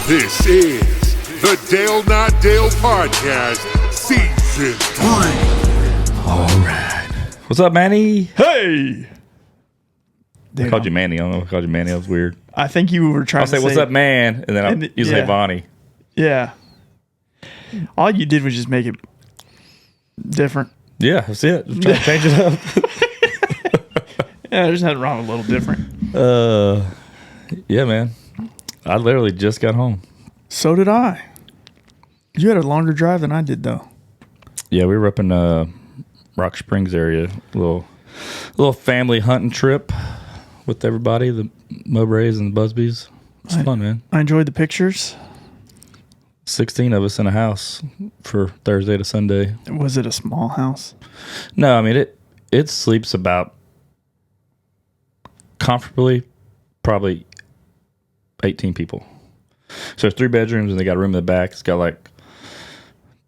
This is the Dale Not Dale Podcast, Season 3. All right. What's up, Manny? Hey! I called you Manny. I don't know if I called you Manny. That was weird. I think you were trying I'll to say, what's up, man? And then you say Vonnie. Yeah. All you did was just make it different. Yeah, that's it. I'm trying to change it up. Yeah, there's nothing wrong with a little different. Yeah, man. I literally just got home. So did I. You had a longer drive than I did, though. Yeah, we were up in Rock Springs area. Little family hunting trip with everybody, the Mowbrays and the Busbys. It's fun, man. I enjoyed the pictures. 16 of us in a house for Thursday to Sunday. Was it a small house? No, I mean, it sleeps about comfortably probably 18 people. So there's 3 bedrooms and they got a room in the back. It's got like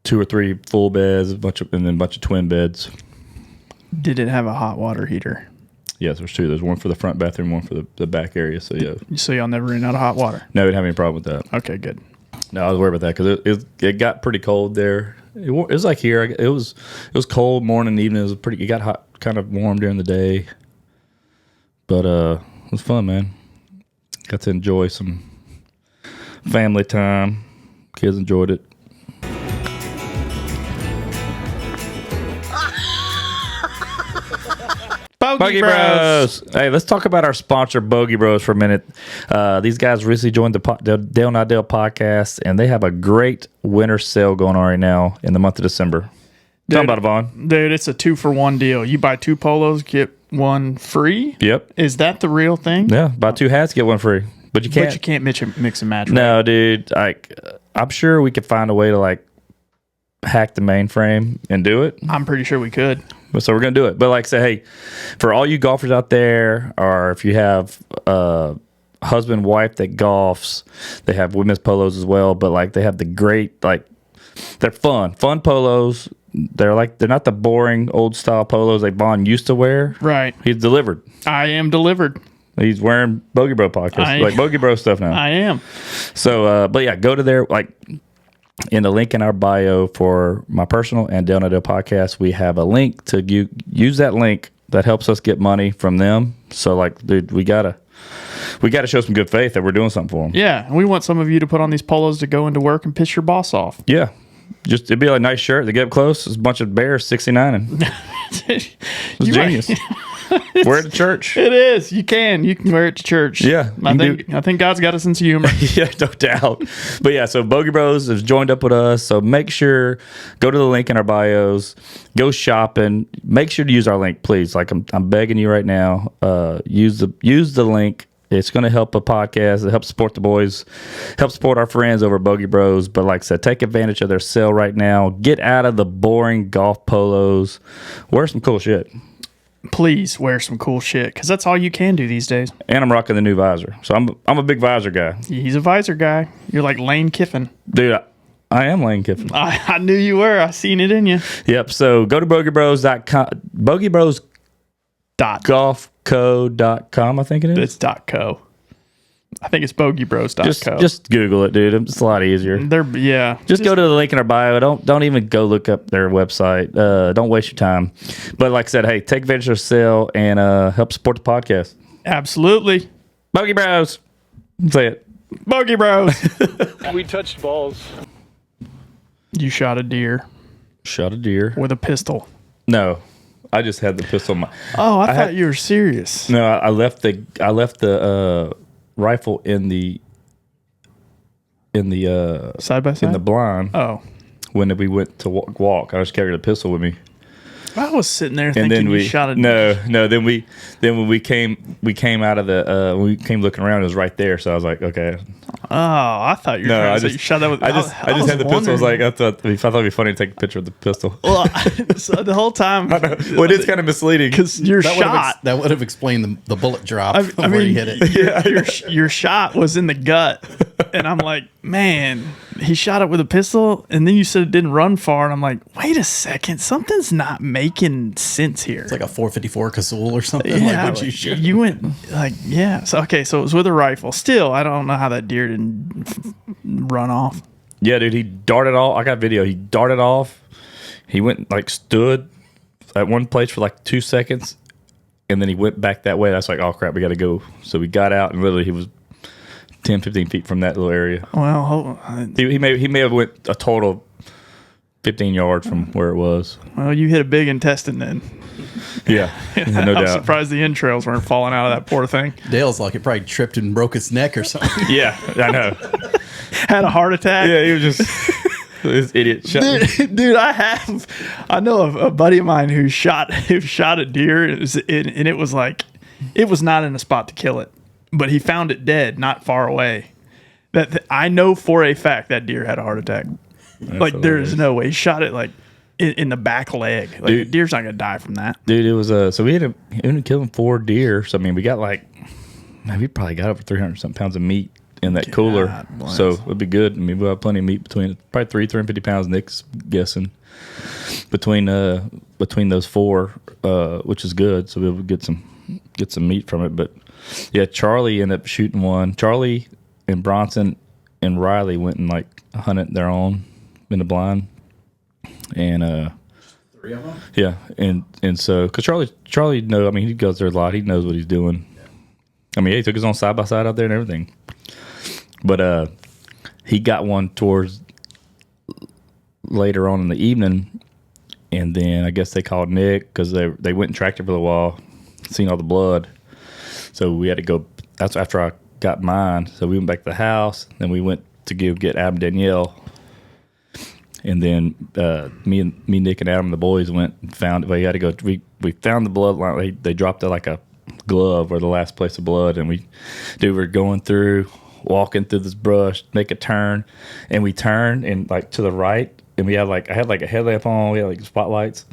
2 or 3 full beds, and then a bunch of twin beds. Did it have a hot water heater? Yes, there's 2. There's one for the front bathroom, one for the back area. So yeah. So y'all never ran out of hot water? No, we didn't have any problem with that. Okay, good. No, I was worried about that because it got pretty cold there. It was like here. It was cold morning, evening. It got hot, kind of warm during the day. But it was fun, man. Got to enjoy some family time. Kids enjoyed it. Bogey Bros. Hey, let's talk about our sponsor, Bogey Bros, for a minute. These guys recently joined the Dale Not Dale podcast, and they have a great winter sale going on right now in the month of December. Tell them about it, Vaughn. Dude, it's a 2-for-1 deal. You buy 2 polos, get 1 free? Yep. Is that the real thing? Yeah, buy 2 hats, get 1 free. But you can't. But you can't mix and match. No, right? dude. I'm sure we could find a way to hack the mainframe and do it. I'm pretty sure we could. So we're going to do it. But like I say, hey, for all you golfers out there, or if you have a husband, wife that golfs, they have women's polos as well. But they have the great, they're fun polos. They're not the boring old style polos like Vaughn used to wear. Right. He's delivered. I am delivered. He's wearing Bogey Bro podcast, Bogey Bro stuff now. I am. So, but yeah, go to their, in the link in our bio for my personal and Dale Not Dale podcast, we have a link to use that link that helps us get money from them. So, dude, we gotta show some good faith that we're doing something for them. Yeah, and we want some of you to put on these polos to go into work and piss your boss off. Yeah. It'd be a nice shirt. They get up close. It's a bunch of bears, 69 and it's genius. Right. Wear it to church. It is. You can wear it to church. Yeah. I think God's got a sense of humor. Yeah, no doubt. But yeah, so Bogey Bros has joined up with us. So make sure, go to the link in our bios, go shopping. Make sure to use our link, please. I'm begging you right now. Use the link. It's going to help a podcast. It helps support the boys, help support our friends over at Bogey Bros. But like I said, take advantage of their sale right now. Get out of the boring golf polos. Wear some cool shit. Please wear some cool shit, because that's all you can do these days. And I'm rocking the new visor. So I'm a big visor guy. He's a visor guy. You're like Lane Kiffin. Dude, I am Lane Kiffin. I knew you were. I seen it in you. Yep. So go to bogeybros.com. BogeyBrosGolfCo.com, I think it is. It's .co. I think it's bogeybros.co. Just Google it, dude. It's a lot easier. Just go to the link in our bio. Don't even go look up their website. Don't waste your time. But like I said, hey, take advantage of the sale and help support the podcast. Absolutely. Bogey Bros. Say it. Bogey Bros. We touched balls. You shot a deer. Shot a deer. With a pistol. No. I just had the pistol in my... Oh, I thought you were serious. No, I left the rifle in the side by side in the blind. Oh, when we went to walk, I just carried a pistol with me. I was sitting there thinking you shot a no. Then when we came out of the we came looking around, it was right there. So I was like, okay. Oh, I thought you were trying to say you shot that with. I just had the pistol. I was like, I thought it'd be funny to take a picture of the pistol. Well, so the whole time, well, it's kind of misleading because your shot that would have explained the bullet drop where you hit it. Yeah, your shot was in the gut, and I'm like, man, he shot it with a pistol, and then you said it didn't run far, and I'm like, wait a second, something's not making sense here. It's like a 454 Cazul or something. Yeah, like what you shoot. You went like, yeah. So it was with a rifle. Still, I don't know how that deer didn't run off. Yeah, dude, he darted off. I got video. He darted off. He went like stood at one place for like 2 seconds, and then he went back that way. That's like, oh crap, we got to go. So we got out, and literally he was 10, 15 feet from that little area. Well, He may have went a total 15 yards from where it was. well, you hit a big intestine then. Yeah, no I'm doubt. surprised the entrails weren't falling out of that poor thing. Dale's like, it probably tripped and broke its neck or something. Yeah, I know. Had a heart attack. Yeah, he was just this idiot. Dude, I know a buddy of mine who shot a deer, and it was like, it was not in a spot to kill it, but he found it dead not far away. I know for a fact that deer had a heart attack. Like, there is no way. He shot it like in the back leg. Like, Dude. the deer's not gonna die from that. Dude, it was so we ended up killing 4 deer. So I mean, we got like, man, we probably got over 300 something pounds of meat in that cooler. bless. So it'd be good. I mean, we have plenty of meat between probably 350 pounds. Nick's guessing between those 4, which is good. So we'll get some meat from it. But yeah, Charlie ended up shooting one. Charlie and Bronson and Riley went and like hunted their own in the blind, and 3 of them? yeah, and so because Charlie know, I mean, he goes there a lot. He knows what he's doing. I mean, he took his own side by side out there and everything. But he got one towards later on in the evening, and then I guess they called Nick because they went and tracked it for a while, seen all the blood. So we had to go. That's after I got mine. So we went back to the house. Then we went to get Adam and Danielle. And then me, Nick, and Adam, and the boys went and found it. Well, you had to go. We found the blood line. They dropped it like a glove or the last place of blood, and we were going through, walking through this brush, make a turn, and we turned and like to the right, and I had like a headlamp on. We had like spotlights.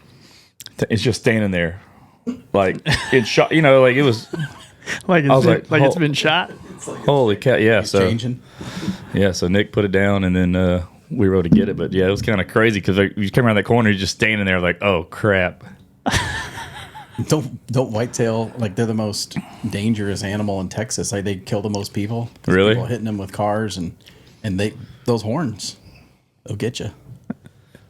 It's just standing there, like it shot. You know, like it was. Like I was like, it's been shot. Holy cow! Yeah, It's so changing. yeah, so Nick put it down, and then we rode to get it. But yeah, it was kind of crazy because you came around that corner, you're just standing there like, oh crap. Don't whitetail, like, they're the most dangerous animal in Texas. Like, they kill the most people. 'Cause Really? People hitting them with cars, and those horns, they'll get you.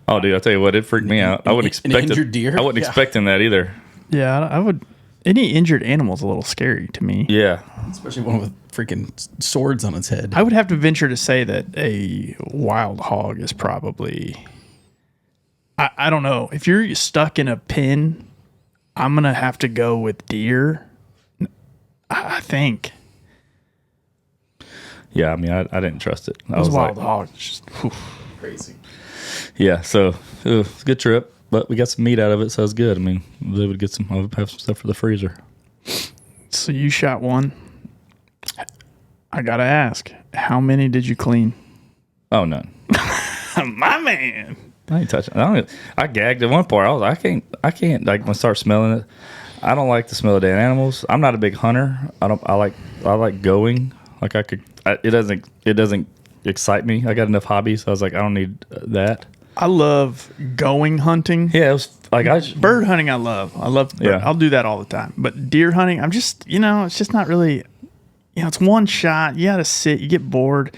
Oh, dude, I tell you what, it freaked me out. I wouldn't An expect injured deer? I wasn't Yeah. expecting that either. Yeah, I would. Any injured animal's a little scary to me. Yeah, Especially one with freaking swords on its head. I would have to venture to say that a wild hog is probably. I don't know. If you're stuck in a pen, I'm gonna have to go with deer. I think yeah. I mean, I didn't trust it. I those was wild like, hogs. Just, whew. Crazy. yeah. So it was a good trip, but we got some meat out of it, so it was good. I mean, they would get some. I'll have some stuff for the freezer. So you shot one. I gotta ask, how many did you clean? Oh, none. My man. I ain't touching. I gagged at one part. I was like, I can't like when I start smelling it. I don't like the smell of dead animals. I'm not a big hunter. I like going. Like it doesn't excite me. I got enough hobbies. So I was like, I don't need that. I love going hunting. Yeah, it was like Bird hunting, I love. Yeah. I'll do that all the time. But deer hunting, I'm just, it's just not really, it's one shot. You got to sit, you get bored.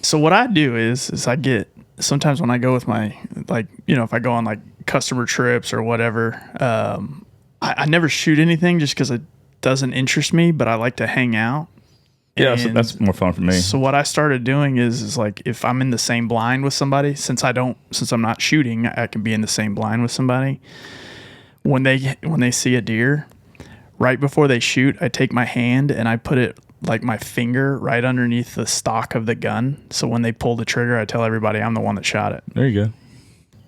So what I do is I get, sometimes when I go with my, like, if I go on like customer trips or whatever, I never shoot anything just because it doesn't interest me, but I like to hang out. yeah, so And that's more fun for me. So what I started doing is like if I'm in the same blind with somebody, since I'm not shooting, I can be in the same blind with somebody. When they see a deer, right before they shoot, I take my hand and I put it like my finger right underneath the stock of the gun. So when they pull the trigger, I tell everybody I'm the one that shot it. There you go.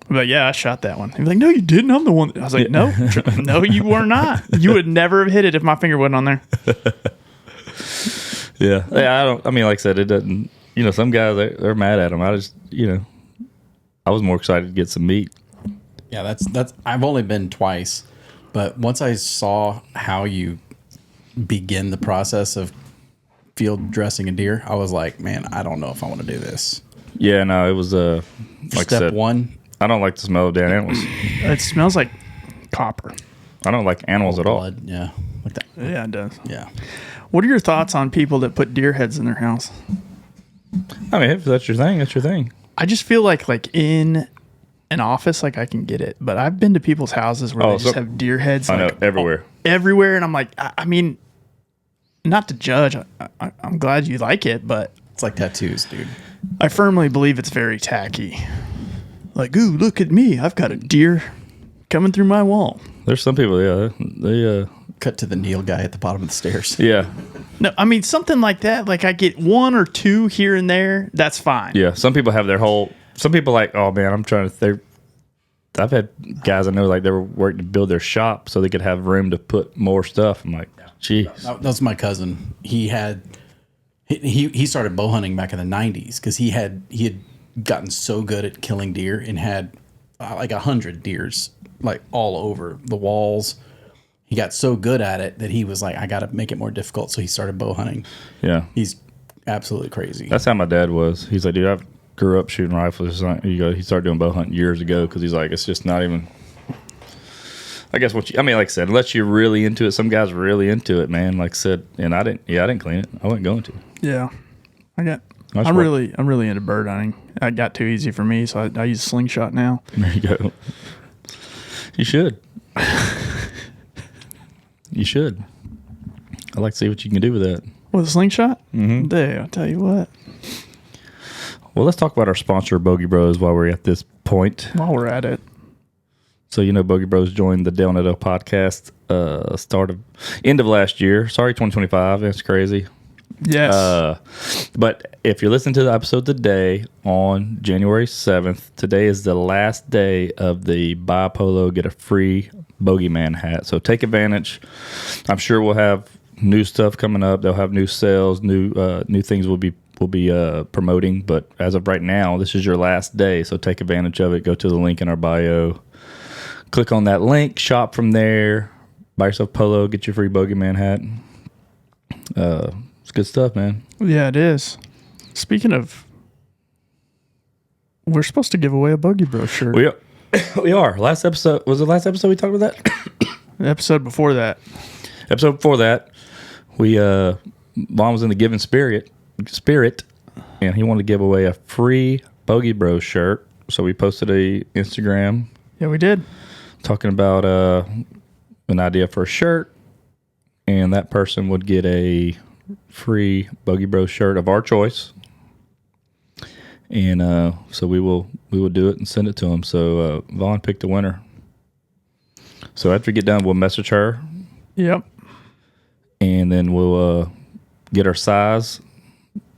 I'm like, yeah, I shot that one. He's like, no, you didn't. I'm the one. I was like, no, no, you were not. You would never have hit it if my finger wasn't on there. Yeah, I mean, like I said, it doesn't. Some guys they're mad at them. I just, I was more excited to get some meat. Yeah, that's. I've only been twice, but once I saw how you begin the process of field dressing a deer, I was like, man, I don't know if I want to do this. Yeah, no, it was like I Step said, one, I don't like the smell of dead animals. It smells like copper. I don't like animals at all. blood. Yeah, like that. Yeah, it does. Yeah. What are your thoughts on people that put deer heads in their house? I mean, if that's your thing, that's your thing. I just feel like in an office, like I can get it, but I've been to people's houses where they just have deer heads. I know, like, everywhere. Everywhere. And I'm like, I mean, not to judge. I'm glad you like it, but It's like tattoos, dude. I firmly believe it's very tacky. Like, ooh, look at me. I've got a deer coming through my wall. There's some people, yeah, they Cut to the Neil guy at the bottom of the stairs. yeah, No, I mean, something like that. Like, I get one or two here and there. That's fine. yeah. Some people have their whole. Some people like, oh man, I'm trying to. I've had guys I know like they were working to build their shop so they could have room to put more stuff. I'm like, geez. That was my cousin. He started bow hunting back in the 90s because he had gotten so good at killing deer and had like 100 deers like all over the walls. He got so good at it that he was like, I got to make it more difficult. So he started bow hunting. Yeah, He's absolutely crazy. that's how my dad was. He's like, dude, I grew up shooting rifles. He started doing bow hunting years ago because he's like, it's just not even. I guess like I said, unless you're really into it, some guys are really into it, man. Like I said, and I didn't clean it. I wasn't going to. Yeah. I'm really into bird hunting. It got too easy for me, so I use a slingshot now. There you go. You should. You should. I'd like to see what you can do with that. With a slingshot? Mm-hmm. Dude, I'll tell you what. Well, let's talk about our sponsor, Bogey Bros, while we're at this point. While we're at it. So, Bogey Bros joined the Dale Netto podcast end of last year. Sorry, 2025. That's crazy. Yes. But if you're listening to the episode today on January 7th, today is the last day of the Buy a Polo, Get a Free Bogeyman hat. So take advantage. I'm sure we'll have new stuff coming up. They'll have new sales, new things we'll be promoting. But as of right now, this is your last day. So take advantage of it. Go to the link in our bio. Click on that link. Shop from there. Buy yourself a polo. Get your free Bogeyman hat. It's good stuff, man. Yeah, it is. Speaking of, we're supposed to give away a Bogey Bro shirt. We are. Last episode, was it last episode we talked about that? The episode before that. Episode before that, we Vaughn was in the giving spirit, and he wanted to give away a free Bogey Bro shirt. So we posted a Instagram. Yeah, we did. Talking about an idea for a shirt, and that person would get a free Bogey Bro shirt of our choice. And so we will do it and send it to him. So Vaughn picked a winner. So after we get done, we'll message her. Yep. And then we'll get her size.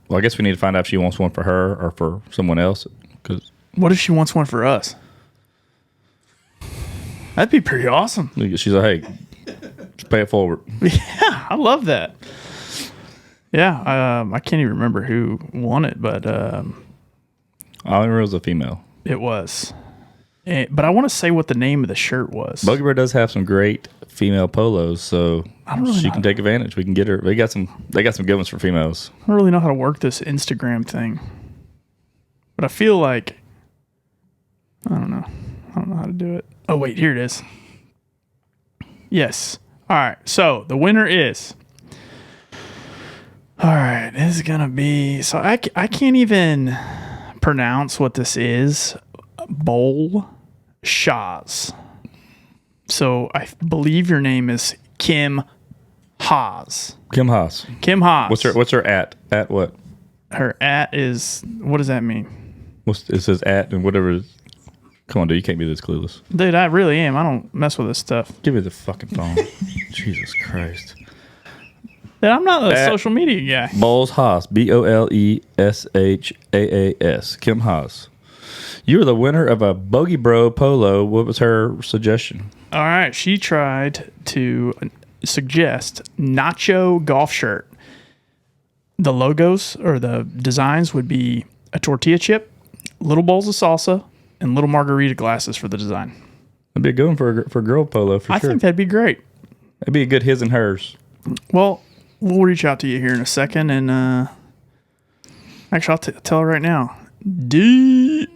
Well, I guess we need to find out if she wants one for her or for someone else. Cause what if she wants one for us? That'd be pretty awesome. she's like, hey, just pay it forward. Yeah, I love that. Yeah, I can't even remember who won it, but I remember it was a female. It was. But I want to say what the name of the shirt was. Bogey Bro does have some great female polos, so she can take advantage. We can get her. They got some good ones for females. I don't really know how to work this Instagram thing, but I feel like I don't know how to do it. Oh wait, here it is. Yes. All right. So the winner is. All right, this is gonna be. So I can't even pronounce what this is. Bowl Shaz. So I believe your name is Kim Haas. Kim Haas. Kim Haas. What's her at? At what? Her at is, what does that mean? It says at and whatever. Come on, dude. You can't be this clueless. Dude, I really am. I don't mess with this stuff. Give me the fucking phone. Jesus Christ. Dude, I'm not a social media guy. Bowles Haas. BOLESHAAS. Kim Haas. You were the winner of a Bogey Bro polo. What was her suggestion? All right. She tried to suggest nacho golf shirt. The logos or the designs would be a tortilla chip, little bowls of salsa, and little margarita glasses for the design. That'd be a good one for girl polo for sure. I think that'd be great. It'd be a good his and hers. Well, we'll reach out to you here in a second, and actually, I'll tell her right now. DM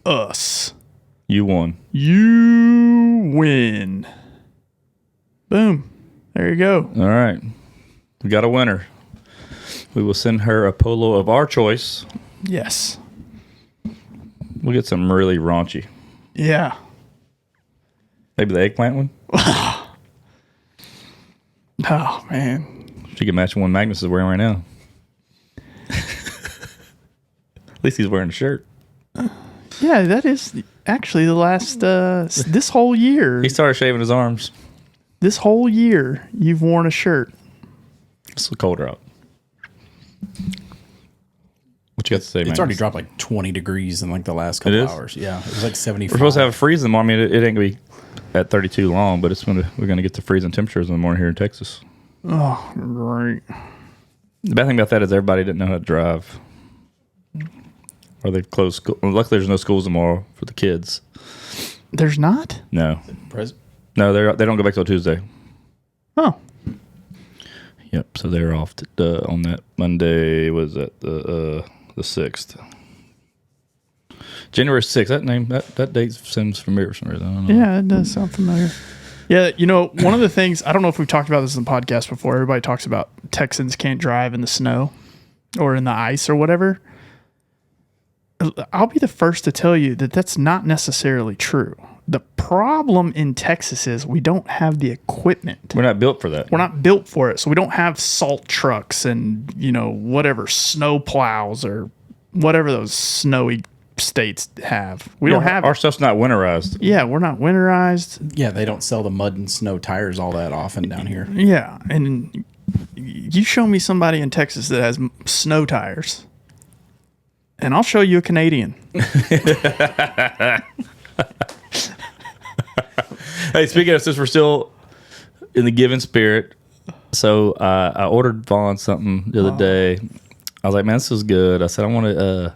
us. You won. You win. Boom. There you go. All right. We got a winner. We will send her a polo of our choice. Yes. We'll get some really raunchy. Yeah. Maybe the eggplant one. Oh, man. She can match one Magnus is wearing right now. At least he's wearing a shirt. Yeah, that is actually the last, this whole year. He started shaving his arms. This whole year, you've worn a shirt. It's colder out. What you got to say, It's Magnus? already dropped like 20 degrees in like the last couple It is? hours. Yeah, it was like 75. We're supposed to have a freeze in the morning. I mean, it ain't going to be at 32 long, but we're going to get to freezing temperatures in the morning here in Texas. Oh, great. The bad thing about that is everybody didn't know how to drive. Or they closed school. Well, luckily, there's no schools tomorrow for the kids. There's not? No. Pres- No, they don't go back till Tuesday. Oh. Yep. So they're off on that Monday. Was that the 6th? January 6th. That date seems familiar for some reason. I don't know. Yeah, it does sound familiar. Yeah, one of the things, I don't know if we've talked about this in the podcast before. Everybody talks about Texans can't drive in the snow or in the ice or whatever. I'll be the first to tell you that that's not necessarily true. The problem in Texas is we don't have the equipment. We're not built for that. We're not built for it. So we don't have salt trucks and, whatever, snow plows or whatever those snowy states have. We don't have our stuff's not winterized. Yeah, we're not winterized. Yeah, they don't sell the mud and snow tires all that often down here. Yeah, and you show me somebody in Texas that has snow tires, and I'll show you a Canadian. Hey, speaking of, since we're still in the giving spirit, so I ordered Vaughn something the other day. I was like, man, this is good. I said, I want to.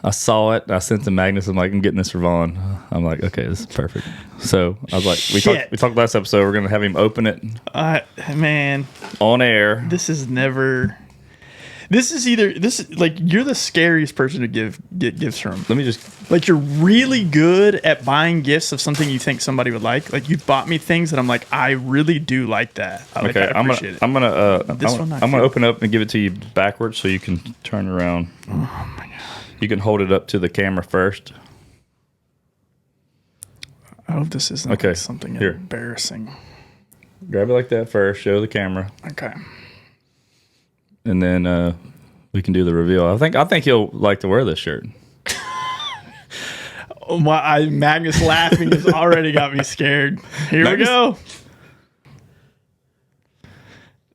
I saw it. I sent to Magnus. I'm like, I'm getting this for Vaughn. I'm like, okay, this is perfect. So I was like, we talked last episode. We're gonna have him open it. Man, on air. This is like you're the scariest person to get gifts from. Let me just like you're really good at buying gifts of something you think somebody would like. Like you bought me things that I'm like, I really do like that. I appreciate it. I'm gonna open up and give it to you backwards so you can turn around. Oh my god. You can hold it up to the camera first. I hope this isn't like something embarrassing. Grab it like that first. Show the camera. Okay. And then we can do the reveal. I think he'll like to wear this shirt. Magnus laughing has already got me scared. Here Magnus. We go.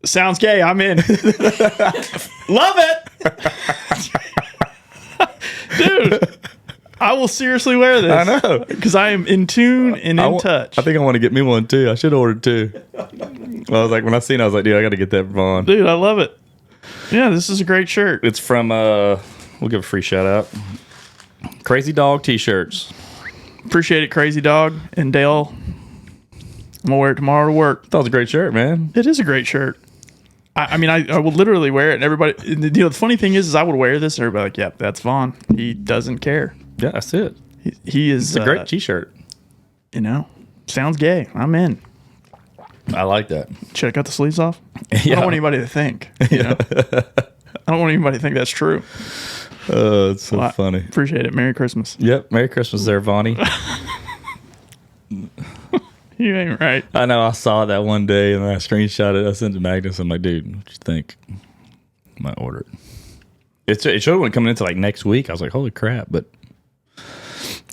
Sounds gay. I'm in. Love it. Dude, I will seriously wear this. I know. Because I am in tune and in touch. I think I want to get me one too. I should have ordered two. Well, I was like, when I seen it, I was like, dude, I got to get that for Vaughn. Dude, I love it. Yeah, this is a great shirt. It's from, we'll give a free shout out. Crazy Dog T-shirts. Appreciate it, Crazy Dog. And Dale, I'm going to wear it tomorrow to work. That was a great shirt, man. It is a great shirt. I mean, I will literally wear it, and everybody. The funny thing is I would wear this, and everybody like, "Yep, that's Vaughn. He doesn't care." Yeah, that's it. He is. It's a great T-shirt. Sounds gay. I'm in. I like that. Should I cut the sleeves off? Yeah. I don't want anybody to think. I don't want anybody to think that's true. It's so funny. Appreciate it. Merry Christmas. Yep. Merry Christmas, there, Vonnie. You ain't right. I know. I saw that one day and I screenshot it. I sent it to Magnus. I'm like, dude, what you think? I might order it. It showed when coming into like next week. I was like, holy crap! But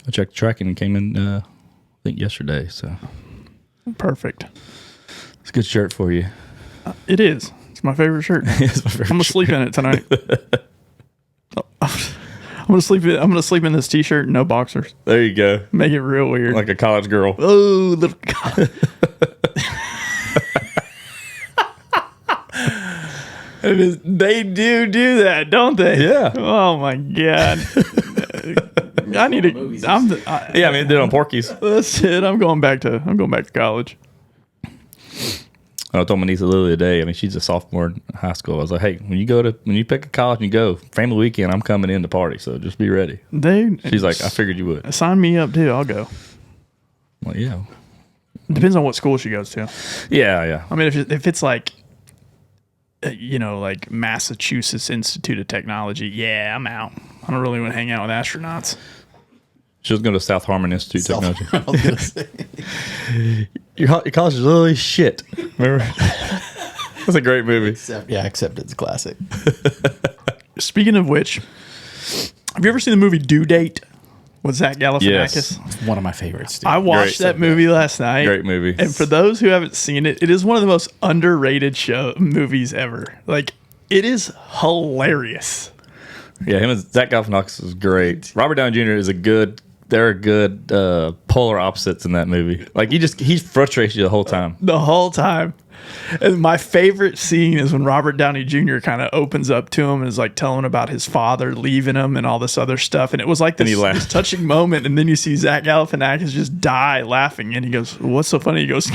I checked the tracking and came in. I think yesterday. So perfect. It's a good shirt for you. It is. It's my favorite shirt. It's my favorite I'm gonna sleep in it tonight. I'm gonna sleep in this T-shirt and no boxers. There you go. Make it real weird, like a college girl. Oh, little. They do that, don't they? Yeah. Oh my god. I need to. Yeah, I mean, they did it on Porky's. That's it. I'm going back to college. I told my niece Lily today. I mean, she's a sophomore in high school. I was like, "Hey, when you pick a college and you go family weekend, I'm coming in to party. So just be ready." She's like, "I figured you would." Sign me up too. I'll go. Well, yeah. Depends on what school she goes to. Yeah. I mean, if it's like like Massachusetts Institute of Technology. Yeah, I'm out. I don't really want to hang out with astronauts. She was going to South Harmon Institute of Technology. I was gonna say. Your college is literally shit. Remember? That's a great movie. Except it's a classic. Speaking of which, have you ever seen the movie Due Date with Zach Galifianakis? Yes. It's one of my favorites, dude. I watched that movie last night. Great movie. And for those who haven't seen it, it is one of the most underrated movies ever. Like, it is hilarious. Yeah, him and Zach Galifianakis is great. Robert Downey Jr. is they're good polar opposites in that movie. Like, he frustrates you the whole time. The whole time. And my favorite scene is when Robert Downey Jr. kind of opens up to him and is like telling about his father leaving him and all this other stuff. And it was like this touching moment. And then you see Zach Galifianakis just die laughing. And he goes, "What's so funny?" He goes,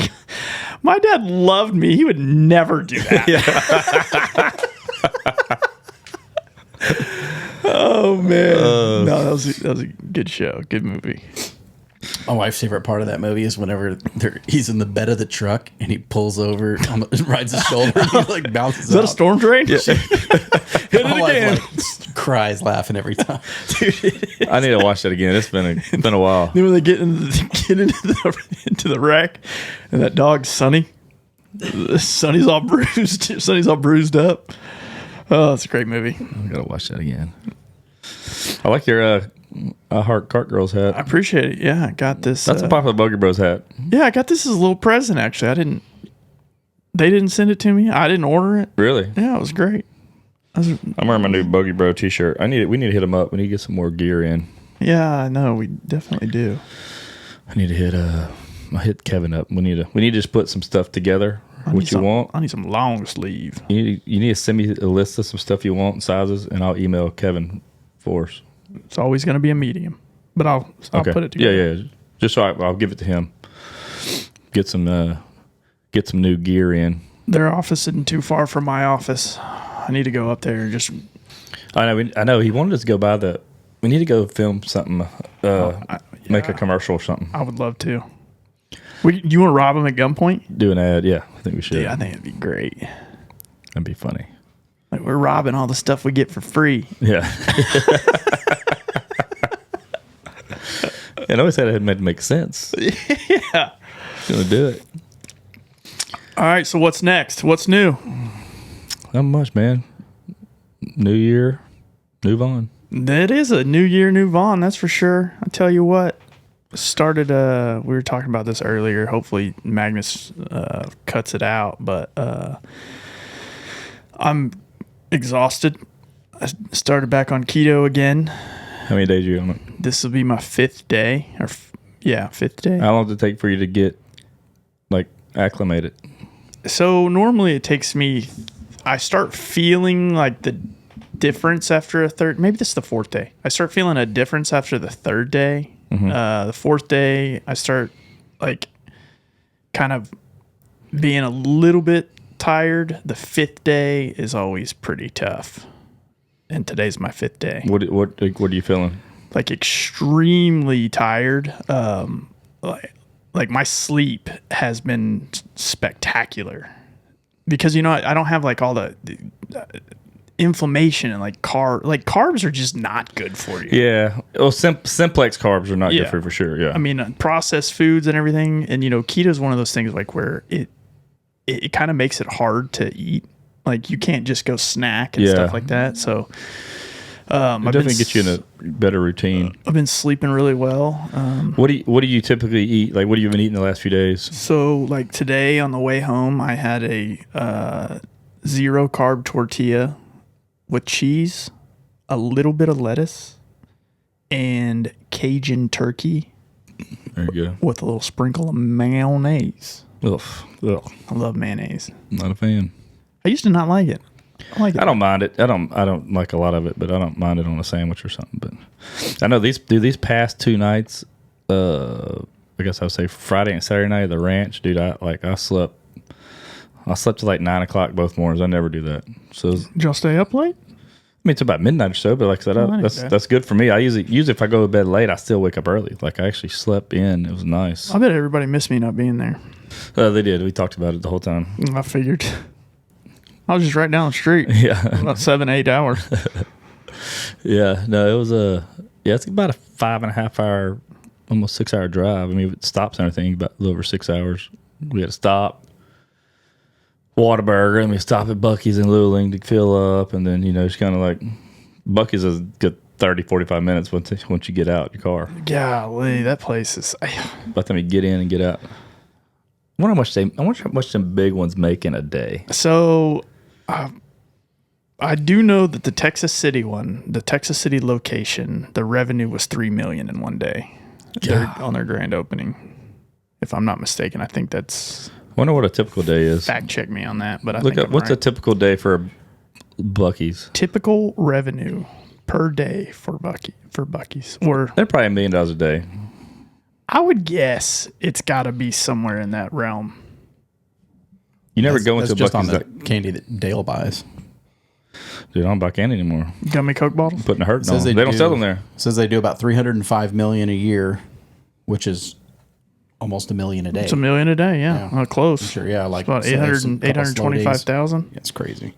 "My dad loved me. He would never do that." Oh man, no, that was a good show, good movie. My wife's favorite part of that movie is whenever he's in the bed of the truck and he pulls over, rides his shoulder, and he like bounces. Is that a storm drain? Yeah. Hit it My wife again. like cries laughing every time. I need to watch that again. It's been a while. Then when they get into the wreck, and that dog Sonny, Sonny's all bruised. Sonny's all bruised up. Oh, it's a great movie. I gotta watch that again. I like your I Heart Cart Girls hat. I appreciate it. Yeah, I got this. That's a popular Bogey Bros hat. Yeah, I got this as a little present. Actually, they didn't send it to me. I didn't order it. Really? Yeah, it was great. I'm wearing my new Bogey Bro t-shirt. We need to hit them up. We need to get some more gear in. Yeah, I know. We definitely do. I need to hit Kevin up. We need to just put some stuff together. What you want? I need some long sleeve. You need to send me a list of some stuff you want and sizes, and I'll email Kevin for us. It's always going to be a medium, but I'll put it together. Yeah. Just so I'll give it to him. Get some new gear in. Their office isn't too far from my office. I need to go up there and just. I know. He wanted us to go by we need to go film something. Make a commercial or something. I would love to. You want to rob him at gunpoint? Do an ad. Yeah, I think we should. Yeah, I think it'd be great. That'd be funny. Like, we're robbing all the stuff we get for free. Yeah. And I always said it had to make sense. Yeah. Gonna do it. All right, so what's next? What's new? Not much, man. New year, new Vaughn. That is a new year, new Vaughn, that's for sure. I tell you what, started, we were talking about this earlier. Hopefully Magnus cuts it out, but I'm exhausted. I started back on keto again. How many days are you on it? This will be my fifth day. Fifth day. How long did it take for you to get, acclimated? So normally it takes me, I start feeling like the difference after a third, maybe this is the fourth day. I start feeling a difference after the third day. Mm-hmm. The fourth day, I start kind of being a little bit tired. The fifth day is always pretty tough. And today's my fifth day. What are you feeling? Like extremely tired. Like my sleep has been spectacular because I don't have all the inflammation and carbs are just not good for you. Yeah. Well, simplex carbs are not good for you for sure. Yeah. I mean, processed foods and everything, and keto is one of those things where it kind of makes it hard to eat. Like you can't just go snack and stuff like that. So it definitely gets you in a better routine. I've been sleeping really well. What do you typically eat? Like, what have you been eating the last few days? So, today on the way home, I had a 0 carb tortilla with cheese, a little bit of lettuce, and Cajun turkey. There you go. With a little sprinkle of mayonnaise. Ugh. I love mayonnaise. Not a fan. I used to not like it. I don't mind it. I don't like a lot of it, but I don't mind it on a sandwich or something. But I know these past 2 nights, I guess I would say Friday and Saturday night at the ranch, dude. I slept till 9 o'clock both mornings. I never do that. So did y'all stay up late? I mean, it's about midnight or so, but like I said, that's good for me. I usually if I go to bed late, I still wake up early. Like I actually slept in. It was nice. I bet everybody missed me not being there. They did. We talked about it the whole time. I figured. I was just right down the street. Yeah. About 7-8 hours. Yeah, no, it was it's about a 5.5 hour, almost 6 hour drive. I mean, it stops and everything, about a little over 6 hours. We had to stop, Whataburger, and we stop at Bucky's in Luling to fill up, and then it's kind of like Bucky's is a good 30, 45 minutes once you get out your car. Golly, that place is. By the time you get in and get out, I wonder how much them big ones make in a day. So, I do know that the Texas City location, the revenue was $3 million in one day on their grand opening. If I'm not mistaken, I think that's. I wonder what a typical day is. Fact check me on that, but I Look think up what's a typical day for Bucky's. typical revenue per day for Bucky's, or They're probably $1 million a day. I would guess it's got to be somewhere in that realm. You never go into just Bucky's on the candy that Dale buys. Dude, I don't buy candy anymore. Gummy Coke bottles. Putting a hurt on. They don't sell them there. Says they do about $305 million a year, which is almost $1 million a day. It's $1 million a day. Yeah, close. Sure, yeah, like About so there's a couple slow days. 825,000. It's crazy.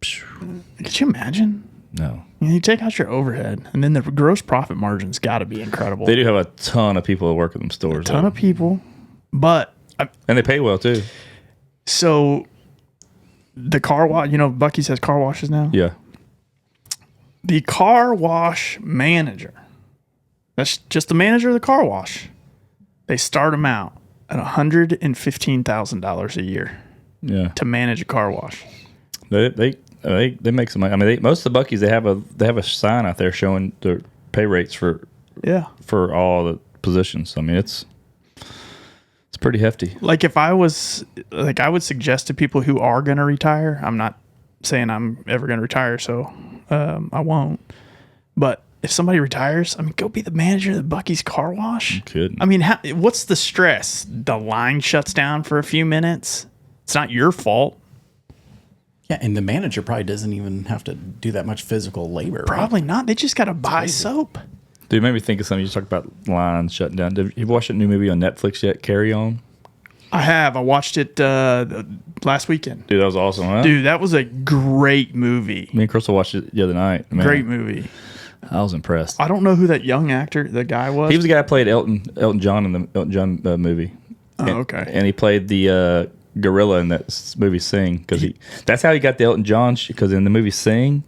Could you imagine? No. You take out your overhead, and then the gross profit margin's got to be incredible. They do have a ton of people that work at them stores. ton of people, but And they pay well, too. so the car wash. Bucky's has car washes now. Yeah. The car wash manager. That's just the manager of the car wash. They start them out at $115,000 a year Yeah. to manage a car wash. They make some money. I mean, most of the Bucky's, they have a sign out there showing their pay rates for all the positions. I mean, it's pretty hefty. Like if I was like, I would suggest to people who are going to retire. I'm not saying I'm ever going to retire, so I won't. But if somebody retires, I mean, go be the manager of the Bucky's car wash. You could. I mean, what's the stress? The line shuts down for a few minutes. It's not your fault. Yeah, and the manager probably doesn't even have to do that much physical labor. Right? Probably not. They just got to buy soap. Dude, it made me think of something. You talked about lines shutting down. Have you watched that new movie on Netflix yet? Carry On? I have. I watched it last weekend. Dude, that was awesome, huh? Dude, that was a great movie. Me and Crystal watched it the other night. Man, Great movie. I was impressed. I don't know who that young actor, the guy was. He was the guy that played Elton John in the Elton John movie. Oh, And- okay. And he played the gorilla in that movie Sing, because that's how he got the Elton John, because in the movie Sing,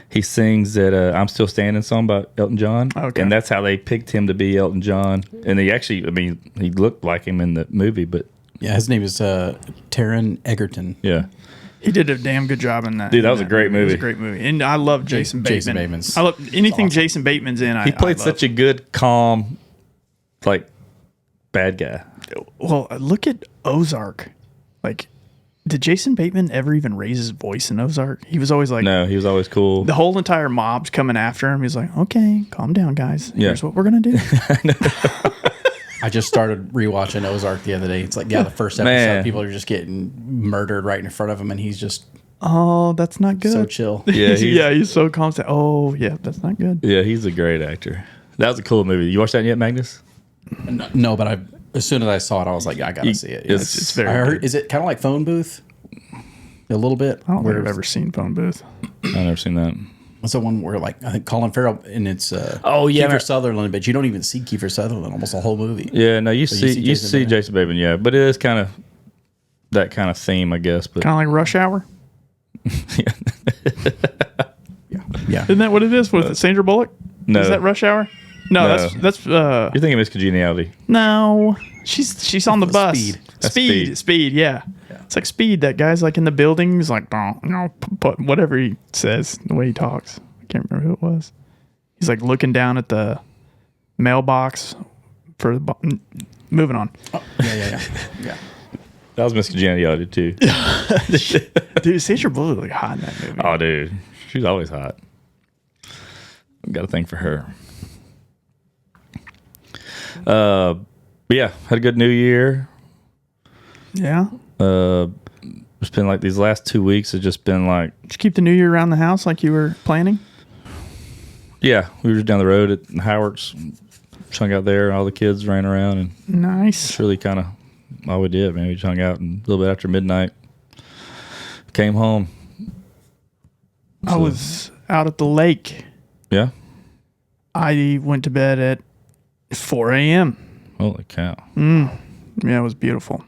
he sings that I'm Still Standing song by Elton John. Okay. And that's how they picked him to be Elton John. And he actually, I mean, he looked like him in the movie, but Yeah, his name is Taron Egerton. yeah. He did a damn good job in that. Dude, that was a great It was movie. a great movie. And I love Jason Bateman. Jason Bateman's I love anything Jason Bateman's in. He played such a good, calm, like, bad guy. Well, look at Ozark. Like, did Jason Bateman ever even raise his voice in Ozark? He was always like, No, he was always cool. the whole entire mob's coming after him. He's like, okay, calm down, guys. Yeah. Here's what we're going to do. I just started rewatching Ozark the other day. It's like, yeah, the first episode, Man. people are just getting murdered right in front of him, and he's just Oh, that's not good. so chill. Yeah, He's so calm. Oh, yeah, that's not good. Yeah, he's a great actor. That was a cool movie. You watched that yet, Magnus? No, but as soon as I saw it, I was like, I gotta see it. It's- It's very I heard, good. is it kind of like Phone Booth? A little bit. I don't think I've ever seen Phone Booth. I've never seen that. What's the one where like I think Colin Farrell and it's Oh, yeah. Kiefer Sutherland, but you don't even see Kiefer Sutherland almost the whole movie. Yeah, no, you So you see see you Jason see Bateman. Jason Bateman, yeah, but it is kind of that kind of theme, I guess. But Kind of like Rush Hour. Yeah. Isn't that what it is with Sandra Bullock? No. Is that Rush Hour? No, No. that's you're thinking of Miss Congeniality. no. She's on the bus. Speed. That's Speed. Speed, yeah. It's like Speed. That guy's like in the building. He's like, whatever he says, the way he talks. I can't remember who it was. He's like looking down at the mailbox for the. Moving on. Yeah. That was Miss Congeniality too. Dude, Sandra Bullock looked hot in that movie. Oh, dude, she's always hot. Got a thing for her. But yeah, had a good New Year. Yeah. It's been like these last 2 weeks have just been like, Did you keep the New Year around the house like you were planning? yeah, we were just down the road at Howard's, hung out there, and all the kids ran around, and Nice. it's really kind of all we did, man. We just hung out and a little bit after midnight. Came home. I was out at the lake. Yeah. I went to bed at 4 a.m. Holy cow. Yeah, it was beautiful.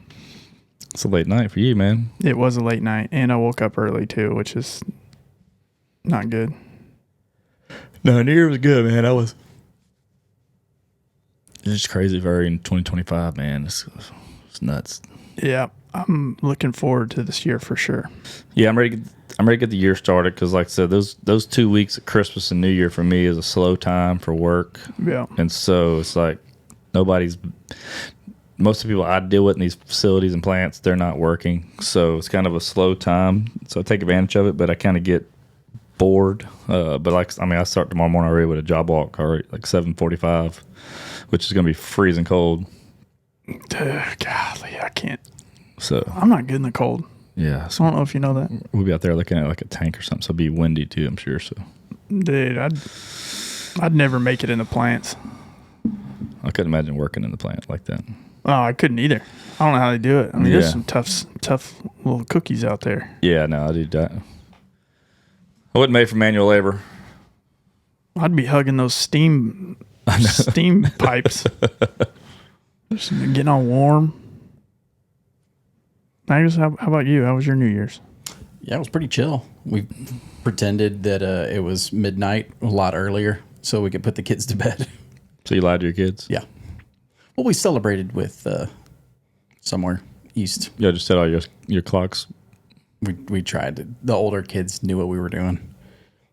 It's a late night for you, man. It was a late night, and I woke up early too, which is not good. No, New Year was good, man. It's just crazy very in 2025, man. It's nuts. Yeah, I'm looking forward to this year for sure. Yeah, I'm ready to get the year started because, like I said, those 2 weeks of Christmas and New Year for me is a slow time for work. Yeah. And so it's like most of the people I deal with in these facilities and plants, they're not working. So it's kind of a slow time. So I take advantage of it, but I kind of get bored. But I start tomorrow morning already with a job walk already, like 7:45, which is going to be freezing cold. Golly, I can't. So I'm not good in the cold. yeah, I so don't know if you know that. we'll be out there looking at like a tank or something. So it'll be windy too, I'm sure. So Dude, I'd never make it in the plants. I couldn't imagine working in the plant like that. Oh, I couldn't either. I don't know how they do it. I mean, Yeah. there's some tough little cookies out there. Yeah, no, I do that. I wasn't made for manual labor. I'd be hugging those steam pipes. Just getting all warm. Magnus, how about you? How was your New Year's? Yeah, it was pretty chill. We pretended that it was midnight a lot earlier so we could put the kids to bed. So you lied to your kids? Yeah. Well, we celebrated with somewhere east. Yeah, just set all your clocks. We tried. The older kids knew what we were doing.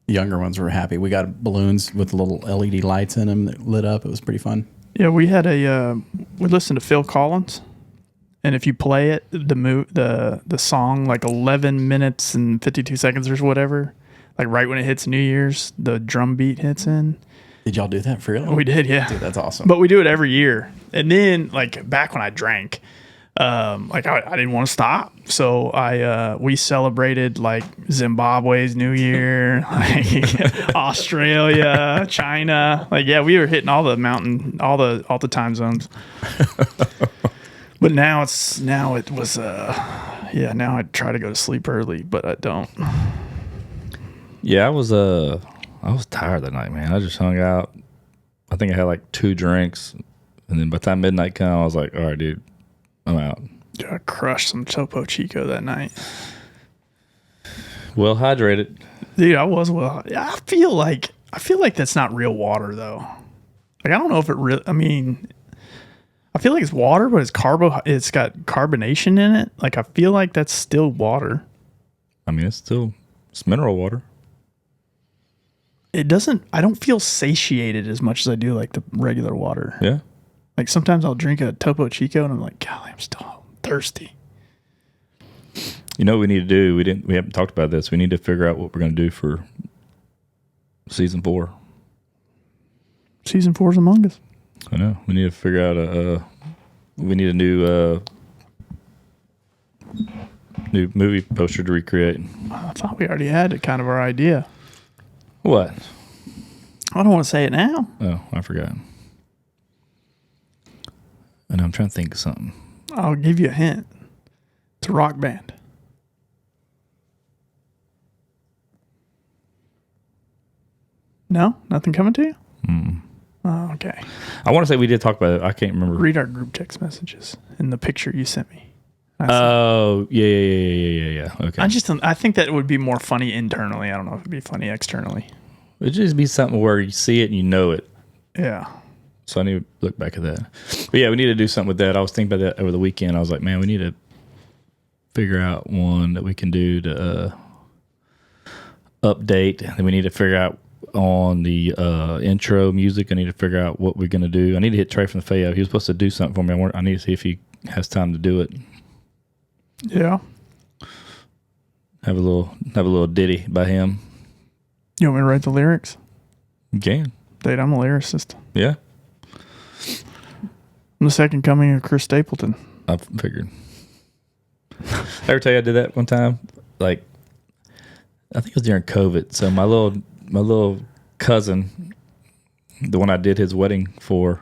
The younger ones were happy. We got balloons with little LED lights in them that lit up. It was pretty fun. Yeah, we had we listened to Phil Collins, and if you play it, the song like 11 minutes and 52 seconds or whatever, like right when it hits New Year's, the drum beat hits in. Did y'all do that for real? We did, yeah. Dude, that's awesome. But we do it every year. And then like back when I drank, I didn't want to stop. So we celebrated like Zimbabwe's New Year, like Australia, China. Like, yeah, we were hitting all the time zones. But now I try to go to sleep early, but I don't. Yeah, I was tired that night, man. I just hung out. I think I had like 2 drinks, and then by the time midnight came, I was like, all right, dude, I'm out. I crushed some Topo Chico that night. Well hydrated. Dude, I was well. I feel like that's not real water though. Like I don't know if it really. I mean, I feel like it's water, but it's got carbonation in it. Like I feel like that's still water. I mean, it's mineral water. It doesn't. I don't feel satiated as much as I do like the regular water. Yeah. Like sometimes I'll drink a Topo Chico and I'm like, golly, I'm still thirsty. You know what we need to do? We haven't talked about this. We need to figure out what we're going to do for season 4. Season 4's Among Us. I know. We need to figure out we need a new movie poster to recreate. I thought we already had kind of our idea. What? I don't want to say it now. Oh, I forgot. And I'm trying to think of something. I'll give you a hint. It's a rock band. No? Nothing coming to you? Oh, okay. I want to say we did talk about it. I can't remember. Read our group text messages in the picture you sent me. Oh, yeah. Okay. I think that would be more funny internally. I don't know if it'd be funny externally. It'd just be something where you see it and you know it. Yeah. So I need to look back at that. But yeah, we need to do something with that. I was thinking about that over the weekend. I was like, man, we need to figure out one that we can do to update. And then we need to figure out on the intro music. I need to figure out what we're going to do. I need to hit Trey from the Fayette. He was supposed to do something for me. I need to see if he has time to do it. Yeah. Have a little ditty by him. You want me to write the lyrics? You can. Dude, I'm a lyricist. Yeah. I'm the second coming of Chris Stapleton. I figured. I ever tell you I did that one time? Like, I think it was during COVID. So my little cousin, the one I did his wedding for,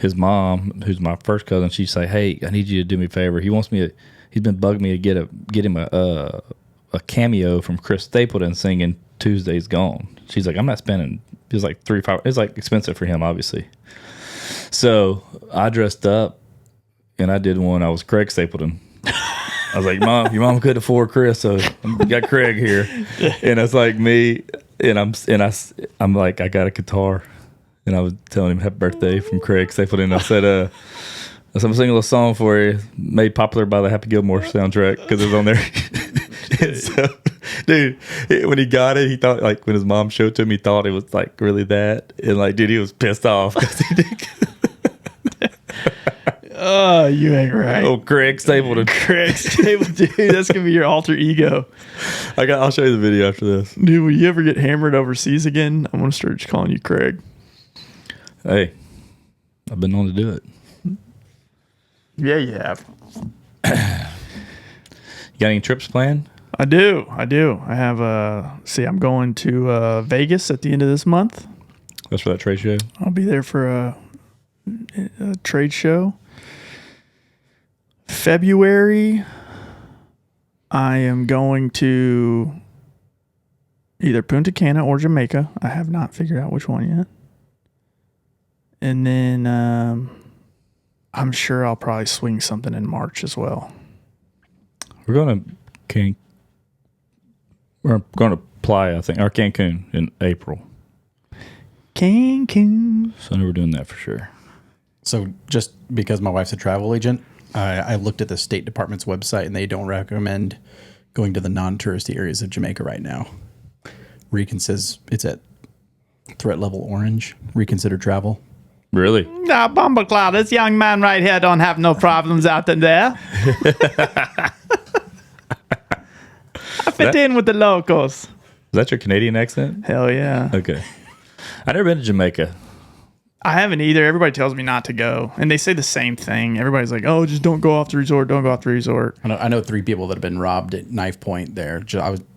his mom, who's my first cousin, she'd say, "Hey, I need you to do me a favor." He wants me to. he's been bugging me to get him a cameo from Chris Stapleton singing "Tuesday's Gone." She's like, I'm not spending. It was like $3-5. It's like expensive for him, obviously. So I dressed up and I did one. I was Craig Stapleton. I was like, Mom, your mom couldn't afford Chris, so I got Craig here. And it's like me, and I'm like, I got a guitar, and I was telling him happy birthday from Craig Stapleton. I said, I'm singing a little song for you, made popular by the Happy Gilmore soundtrack because it was on there. And so, dude, when he got it, he thought, like, when his mom showed it to him, he thought it was like really that, and like, dude, he was pissed off because he did. Oh, you ain't right. Oh, Craig Stapleton. Craig Stapleton, dude, that's gonna be your alter ego. I'll show you the video after this. Dude, will you ever get hammered overseas again? I'm gonna start just calling you Craig. Hey, I've been known to do it. Yeah, you have. You got any trips planned? I do. I have I'm going to Vegas at the end of this month. That's for that trade show. I'll be there for a trade show. February, I am going to either Punta Cana or Jamaica. I have not figured out which one yet. And then I'm sure I'll probably swing something in March as well. We're going to Playa, I think, or Cancun in April. Cancun. So I know we're doing that for sure. So just because my wife's a travel agent, I looked at the State Department's website, and they don't recommend going to the non-touristy areas of Jamaica right now. Recon says it's at threat level orange. Reconsider travel. Really? Nah, Bumbleclaw, this young man right here don't have no problems out in there. I fit in with the locals. Is that your Canadian accent? Hell yeah. Okay. I've never been to Jamaica. I haven't either. Everybody tells me not to go, and they say the same thing. Everybody's like, "Oh, just don't go off the resort. Don't go off the resort." I know 3 people that have been robbed at knife point there.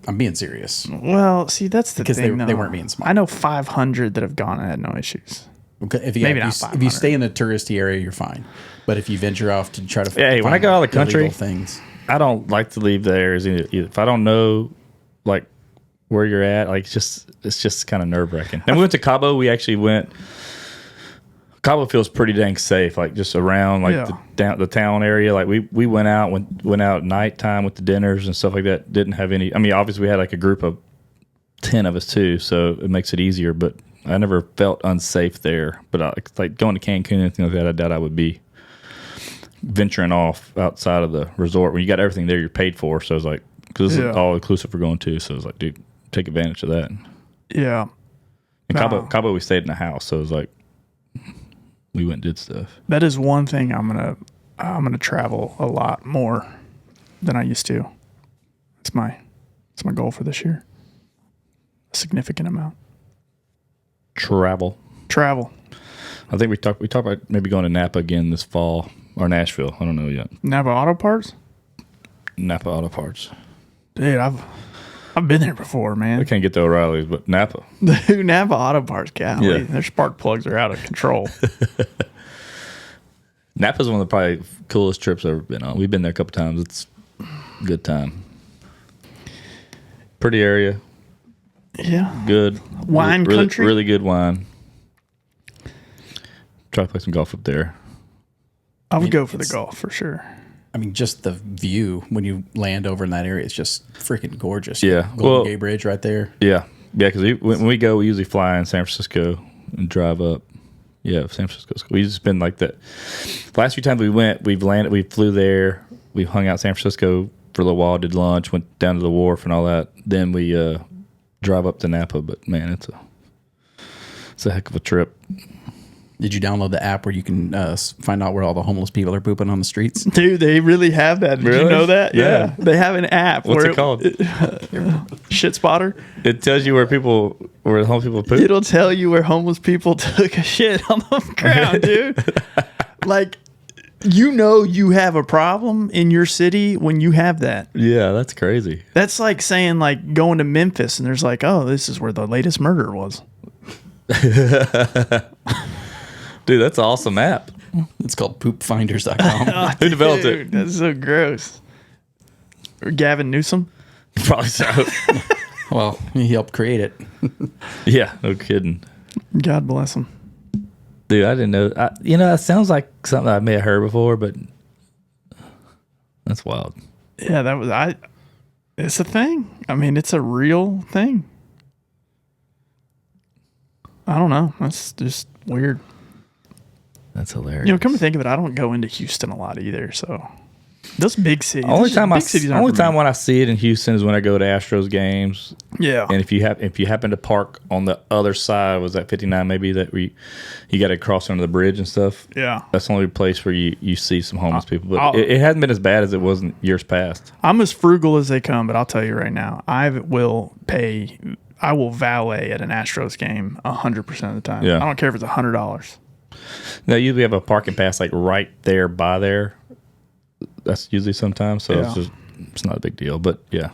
I'm being serious. Well, see, that's the Because thing. they weren't being smart. I know 500 that have gone and had no issues. Okay, if Maybe not if 500. you stay in a touristy area, you're fine. But if you venture off to try to Hey, when I find go out of the country, illegal things, I don't like to leave the areas either. If I don't know, like, where you're at, like, it's just kind of nerve-wracking. And we went to Cabo. We actually went... Cabo feels pretty dang safe, like just around like the town area. Like we went out at nighttime with the dinners and stuff like that. Didn't have any. I mean, obviously we had like a group of 10 of us too, so it makes it easier. But I never felt unsafe there. But like going to Cancun and things like that, I doubt I would be venturing off outside of the resort when you got everything there you're paid for. So it's like, because this is all inclusive we're going to. So it's like, dude, take advantage of that. Yeah. And Cabo, we stayed in a house, so it was like. We went and did stuff. That is one thing I'm gonna travel a lot more than I used to. It's my goal for this year. A significant amount. Travel. I think we talked about maybe going to Napa again this fall or Nashville. I don't know yet. Napa Auto Parts? Napa Auto Parts. Dude, I've been there before, man. I can't get to O'Reilly's, but Napa. Dude, Napa Auto Parts, golly. Yeah. Their spark plugs are out of control. Napa's one of the probably coolest trips I've ever been on. We've been there a couple times. It's a good time. Pretty area. Yeah. Good. Wine country? Really good wine. Try to play some golf up there. I would go for the golf for sure. I mean, just the view when you land over in that area is just freaking gorgeous. Yeah. Golden Gate Bridge right there. Yeah. Yeah, because when we go, we usually fly in San Francisco and drive up. Yeah, San Francisco. We just been like that. The last few times we went, we flew there. We hung out in San Francisco for a little while, did lunch, went down to the wharf and all that. Then we drive up to Napa. But, man, it's a heck of a trip. Did you download the app where you can find out where all the homeless people are pooping on the streets? Dude, they really have that. Did you know that? Yeah. They have an app. What's it called? Shit Spotter. It tells you where homeless people poop. It'll tell you where homeless people took a shit on the ground, dude. Like, you have a problem in your city when you have that. Yeah, that's crazy. That's like saying, like, going to Memphis and there's like, oh, this is where the latest murder was. Dude, that's an awesome app. It's called poopfinders.com. Oh, Who developed dude, it? That's so gross. Gavin Newsom? Probably so. Well, he helped create it. Yeah, no kidding. God bless him. Dude, I didn't know. It sounds like something I may have heard before, but that's wild. Yeah, it's a thing. I mean, it's a real thing. I don't know. That's just weird. That's hilarious. Come to think of it, I don't go into Houston a lot either. So those big cities. Only time aren't for me. when I see it in Houston is when I go to Astros games. Yeah. And if you happen to park on the other side, was that 59 maybe that you got to cross under the bridge and stuff? Yeah. That's the only place where you see some homeless people. But it hasn't been as bad as it was in years past. I'm as frugal as they come, but I'll tell you right now, I will valet at an Astros game 100% of the time. Yeah. I don't care if it's $100. Now, usually we have a parking pass like right there by there. That's usually sometimes, so it's not a big deal. But yeah,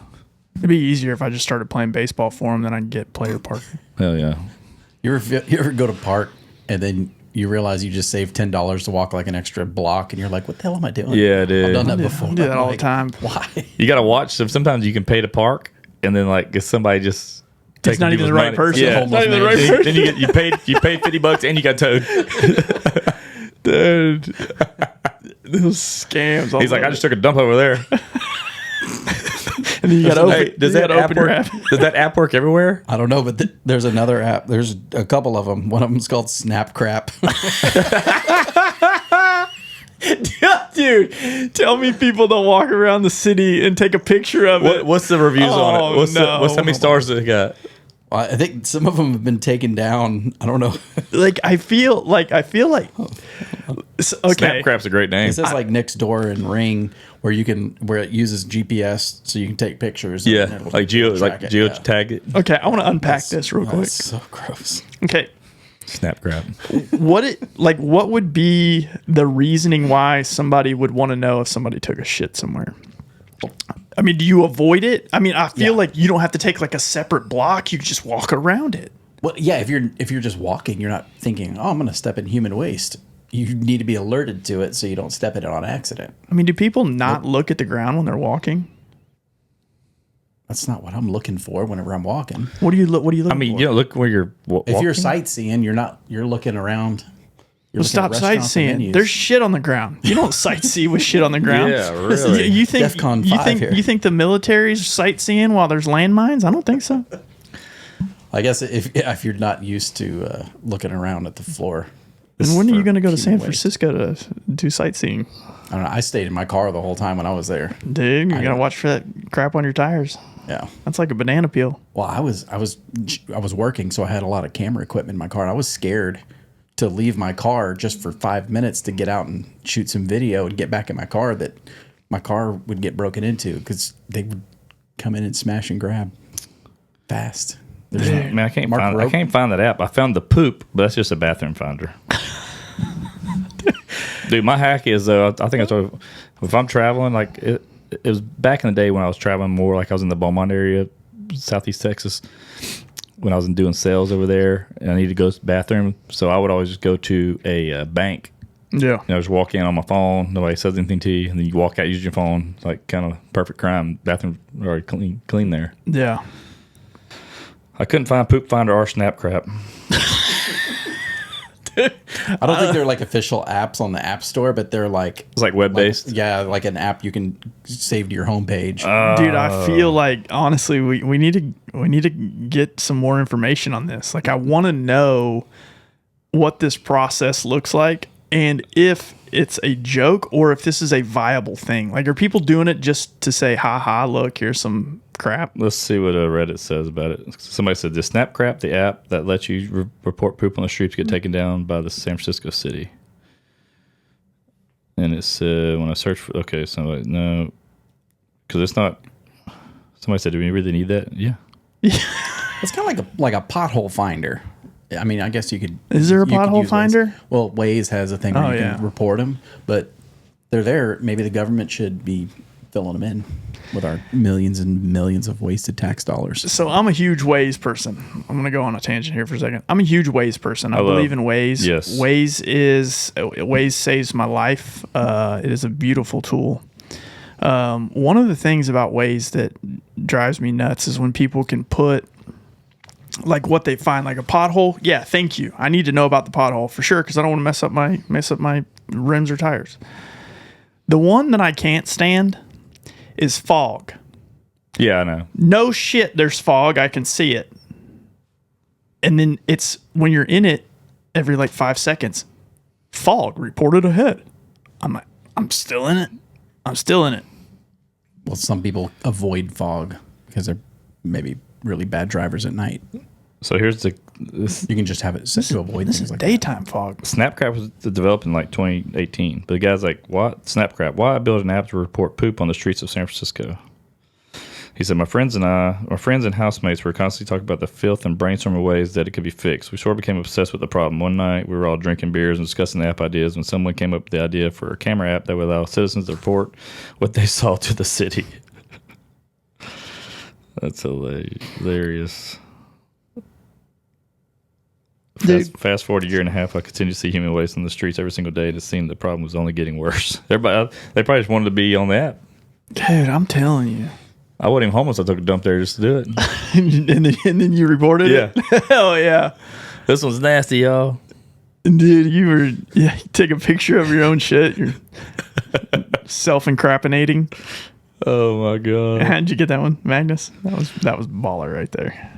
it'd be easier if I just started playing baseball for them, then I'd get player parking. Hell yeah. You ever go to park and then you realize you just saved $10 to walk like an extra block, and you're like, "What the hell am I doing?" Yeah, dude. I've done that before. I do that I'm all like, the time. Why? You got to watch. Sometimes you can pay to park, and then like if somebody just It's not even the right person. Yeah, It's not even the right person. Then you paid $50 and you got towed. Dude. Those scams. He's like, I just took a dump over there. And then you got to open. Does that app open your work? app. Does that app work everywhere? I don't know, but there's another app. There's a couple of them. One of them's called Snap Crap. Dude, tell me people don't walk around the city and take a picture of it. What's the reviews on it? What's how many stars does it got? Well, I think some of them have been taken down. I don't know. I feel like okay. Snapcrap's a great name. It says like next door and Ring, where it uses GPS so you can take pictures. and Yeah, it'll like track it. Yeah. tag it. Okay, I want to unpack this real quick. That's so gross. Okay. Snapcrap. What would be the reasoning why somebody would want to know if somebody took a shit somewhere? I mean, do you avoid it? I mean, I feel like you don't have to take like a separate block. You can just walk around it. Well, yeah, if you're just walking, you're not thinking, "Oh, I'm going to step in human waste." You need to be alerted to it so you don't step in it on accident. I mean, do people not look at the ground when they're walking? That's not what I'm looking for whenever I'm walking. What do you look? What do you look? I mean, for? look where you're walking. If you're sightseeing, you're looking around. You're looking Stop at restaurants and sightseeing. menus. There's shit on the ground. You don't sightsee with shit on the ground. Yeah, really. You think DEFCON you 5 think here. you think the military's sightseeing while there's landmines? I don't think so. I guess if you're not used to looking around at the floor. And when are you going to go to San human waste. Francisco to do sightseeing? I don't know. I stayed in my car the whole time when I was there. Dude, you got to watch for that crap on your tires. Yeah. That's like a banana peel. Well, I was working, so I had a lot of camera equipment in my car. I was scared to leave my car just for 5 minutes to get out and shoot some video and get back in my car, that my car would get broken into because they would come in and smash and grab fast. Man, I can't find that app. I found the poop, but that's just a bathroom finder. Dude, my hack is I think I told you, if I'm traveling, like it was back in the day when I was traveling more, like I was in the Beaumont area, Southeast Texas, when I was doing sales over there, and I needed to go to the bathroom, so I would always just go to a bank. Yeah. Just walk in on my phone, nobody says anything to you, and then you walk out using your phone, like kind of perfect crime. Bathroom already clean there. Yeah. I couldn't find Poop Finder or Snap Crap. I don't think they're like official apps on the App Store, but they're like It's like web based. like an app you can save to your homepage. Dude, I feel like honestly we need to get some more information on this. Like I want to know what this process looks like and if it's a joke or if this is a viable thing. Like are people doing it just to say, "Ha ha, look, here's some crap"? Let's see what Reddit says about it. Somebody said the Snap Crap, the app that lets you report poop on the streets, get taken down by the San Francisco city. And it said when I search for somebody no, because it's not. Somebody said, "Do we really need that?" Yeah. It's kind of like a pothole finder. I mean, I guess you could. Is there a you could pothole use Waze. finder? Well, Waze has a thing where Oh, you yeah. can report them, but they're there. Maybe the government should be filling them in with our millions and millions of wasted tax dollars. So I'm a huge Waze person. I'm going to go on a tangent here for a second. I'm a huge Waze person. I believe in Waze. Yes. Waze saves my life. It is a beautiful tool. One of the things about Waze that drives me nuts is when people can put like what they find, like a pothole. Yeah, thank you. I need to know about the pothole for sure because I don't want to mess up my rims or tires. The one that I can't stand is fog. Yeah, I know. No shit, there's fog. I can see it. And then it's when you're in it every like 5 seconds, fog reported ahead. I'm like, I'm still in it. I'm still in it. Well, some people avoid fog because they're maybe really bad drivers at night. So here's You can just have it set to avoid This things is like daytime fog. Snapcrap was developed in like 2018. But the guy's like, what? Snapcrap, why build an app to report poop on the streets of San Francisco? He said, my friends and housemates were constantly talking about the filth and brainstorming ways that it could be fixed. We sort of became obsessed with the problem. One night, we were all drinking beers and discussing the app ideas when someone came up with the idea for a camera app that would allow citizens to report what they saw to the city. That's hilarious. Fast forward a year and a half, I continue to see human waste on the streets every single day. It seemed the problem was only getting worse. They probably just wanted to be on the app. Dude, I'm telling you. I wasn't even homeless. I took a dump there just to do it. and then you reported it? Hell yeah. This one's nasty, y'all. Dude, you take a picture of your own shit. You're self-incriminating. Oh my god. How'd you get that one, Magnus? That was baller right there.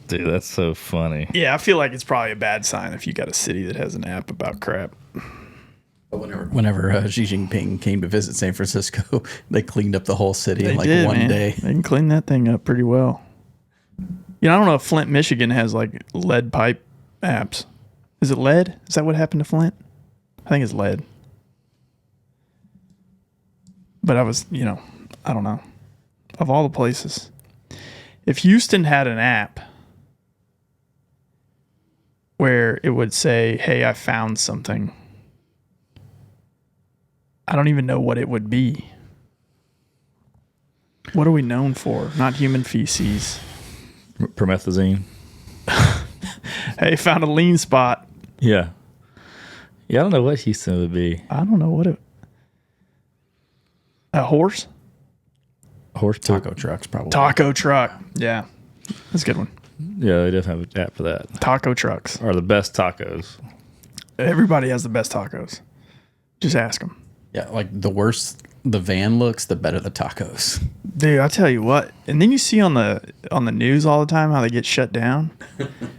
Dude, that's so funny. Yeah, I feel like it's probably a bad sign if you got a city that has an app about crap. Whenever Xi Jinping came to visit San Francisco, they cleaned up the whole city in like one day. They can clean that thing up pretty well. You know, I don't know if Flint, Michigan has like lead pipe apps. Is it lead? Is that what happened to Flint? I think it's lead. But I don't know. Of all the places, if Houston had an app where it would say, hey, I found something, I don't even know what it would be. What are we known for? Not human feces. Promethazine. Hey, found a lean spot. Yeah. Yeah, I don't know what Houston would be. I don't know what it. A horse? Horse poop. Taco trucks, probably. Taco truck. Yeah. That's a good one. Yeah, they definitely have an app for that. Taco trucks. Are the best tacos. Everybody has the best tacos. Just ask them. Yeah, like the worse the van looks, the better the tacos. Dude, I tell you what. And then you see on the news all the time how they get shut down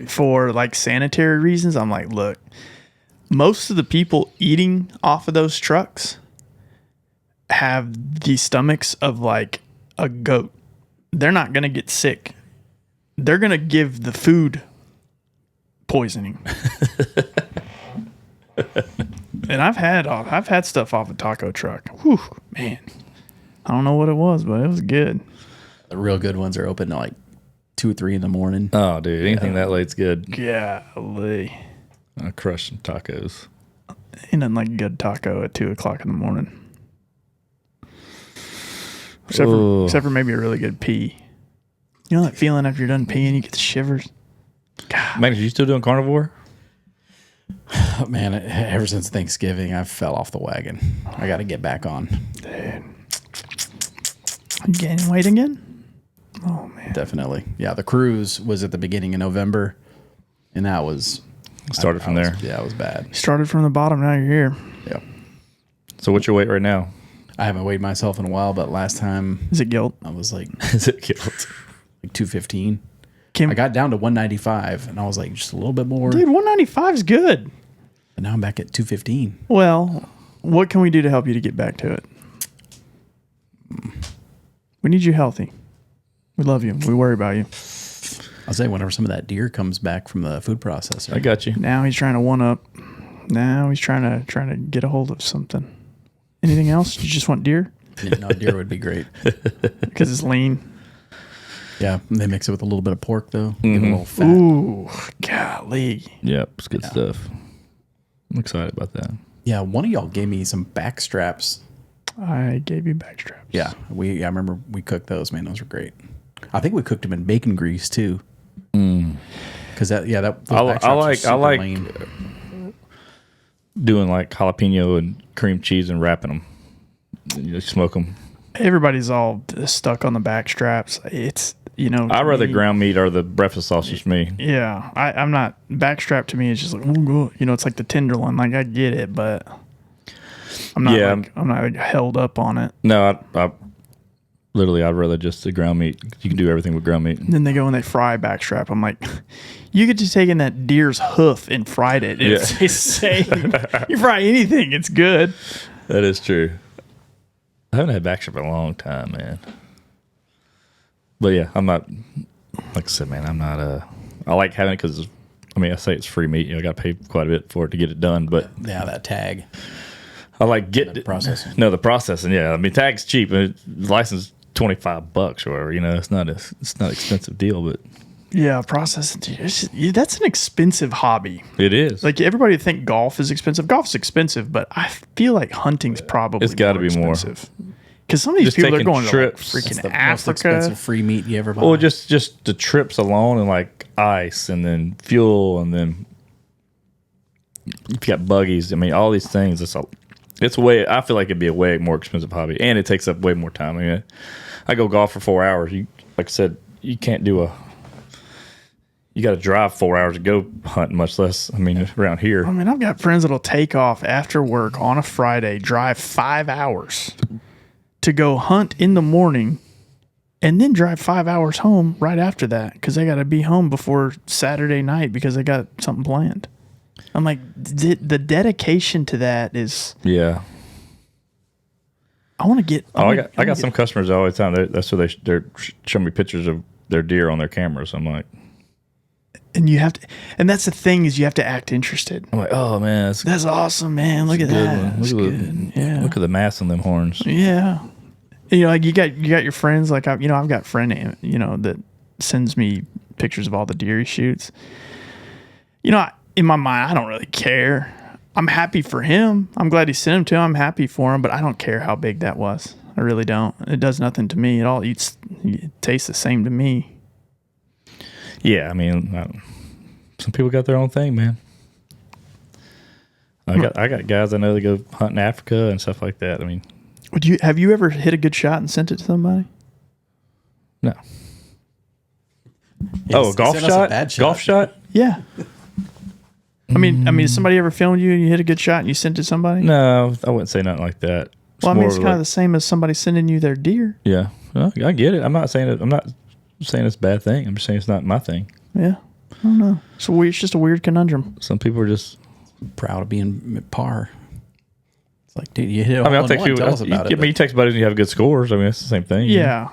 for like sanitary reasons. I'm like, look, most of the people eating off of those trucks have the stomachs of like a goat. They're not going to get sick. They're going to give the food poisoning. And I've had stuff off a taco truck. Whew, man. I don't know what it was, but it was good. The real good ones are open at like 2 or 3 in the morning. Oh, dude, anything that late's good. Golly. I crush some tacos. Ain't nothing like a good taco at 2 o'clock in the morning. Except for maybe a really good pee. You know that feeling after you're done peeing, you get the shivers? God. Magnus, you still doing carnivore? Oh, man, ever since Thanksgiving, I fell off the wagon. I got to get back on. Dude. You gaining weight again? Oh, man. Definitely. Yeah, the cruise was at the beginning of November, and that was... Started from there. Yeah, it was bad. You started from the bottom, now you're here. Yeah. So what's your weight right now? I haven't weighed myself in a while, but last time Is it guilt? I was like Is it killed? 215. Kim, I got down to 195, and I was like, just a little bit more. dude, 195 is good. But now I'm back at 215. Well, what can we do to help you to get back to it? We need you healthy. We love you. We worry about you. I'll say whenever some of that deer comes back from the food processor. I got you. Now he's trying to one up. Now he's trying to get a hold of something. Anything else? You just want deer? No, deer would be great. Because it's lean. Yeah, they mix it with a little bit of pork, though. Give it a little fat. Ooh, golly. Yep, it's good stuff. I'm excited about that. Yeah, one of y'all gave me some back straps. I gave you back straps. Yeah, I remember we cooked those. Man, those were great. I think we cooked them in bacon grease too. Because those back straps are super lame. Doing like jalapeno and cream cheese and wrapping them. you smoke them. Everybody's all stuck on the back straps. It's, I'd rather ground meat or the breakfast sausage. Me. Yeah, I'm not backstrap. To me, it's just like, it's like the tenderloin. Like, I get it, but I'm not. Yeah. I'm not like, held up on it. No, I literally, I'd rather just the ground meat. You can do everything with ground meat. And then they go and they fry backstrap. I'm like, you could just take in that deer's hoof and fried it. It's the same. You fry anything, it's good. That is true. I haven't had backstrap in a long time, man. But yeah, I'm not. Like I said, man, I'm not. I like having it because, I say it's free meat. I got to pay quite a bit for it to get it done. But Yeah, that tag. I like The processing. No, the processing. Yeah, tag's cheap. License $25 or whatever. It's not an expensive deal, but Yeah, processing. That's an expensive hobby. it is. Like, everybody think golf is expensive. Golf's expensive, but I feel like hunting's probably It's gotta be more. expensive. Because some of these Just people are taking going trips. to like It's freaking the most Africa. expensive free meat you ever buy. Well, just the trips alone, and like ice, and then fuel, and then you got buggies. All these things. It's way. I feel like it'd be a way more expensive hobby, and it takes up way more time. I go golf for 4 hours. Like I said, you can't do You got to drive 4 hours to go hunt, much less. Around here. I've got friends that'll take off after work on a Friday, drive 5 hours to go hunt in the morning, and then drive 5 hours home right after that because they got to be home before Saturday night because they got something planned. I'm like, the dedication to that is. Yeah. I want to get. I got some customers all the time. That's what they're showing me pictures of their deer on their cameras. I'm like, and you have to, and that's the thing is you have to act interested. I'm like, oh man, That's awesome, man. Look at that. That's good. Yeah. Look at the mass on them horns. Yeah. Like you got your friends. Like I've got a friend, that sends me pictures of all the deer he shoots. In my mind, I don't really care. I'm happy for him. I'm glad he sent him to him. I'm happy for him, but I don't care how big that was. I really don't. It does nothing to me. It tastes the same to me. Yeah, some people got their own thing, man. I got guys I know that go hunt in Africa and stuff like that. Have you ever hit a good shot and sent it to somebody? No. Yes, A golf send us a shot? bad shot. Golf shot? Yeah. Has somebody ever filmed you and you hit a good shot and you sent it to somebody? No, I wouldn't say nothing like that. It's kind of the same as somebody sending you their deer. Yeah, well, I get it. I'm not saying it's a bad thing. I'm just saying it's not my thing. Yeah. I don't know. It's just a weird conundrum. Some people are just Proud of being at par. It's like, dude, you hit it. I'll text you. Tell us about it. You text buddies and you have good scores. It's the same thing. Yeah.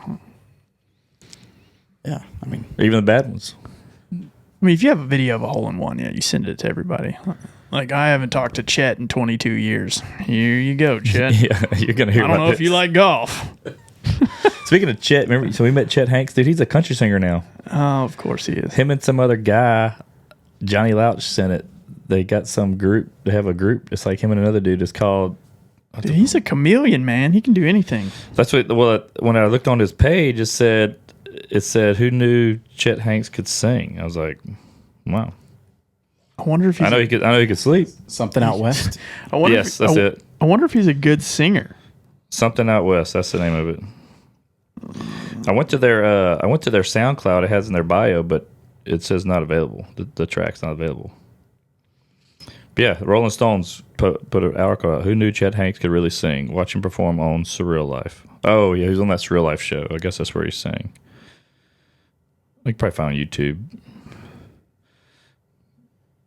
Yeah, Even the bad ones. If you have a video of a hole-in-one, you send it to everybody. Like, I haven't talked to Chet in 22 years. Here you go, Chet. Yeah, you're gonna hear. I don't know if you like golf. Speaking of Chet, remember? So we met Chet Hanks, dude. He's a country singer now. Oh, of course he is. Him and some other guy, Johnny Louch, sent it. They got some group. They have a group. It's like him and another dude. It's called. Dude, he's a chameleon, man. He can do anything. That's what. Well, when I looked on his page, it said, "Who knew Chet Hanks could sing?" I was like, "Wow." I wonder if he's. I know he could sleep. Something out west. I wonder Yes, that's it. I wonder if he's a good singer. Something Out West. That's the name of it. I went to their SoundCloud. It has in their bio, but it says not available. The track's not available. But yeah, Rolling Stones put an article out. Who knew Chet Hanks could really sing? Watch him perform on Surreal Life. Oh yeah, he's on that Surreal Life show. I guess that's where he sang. You can probably find on YouTube.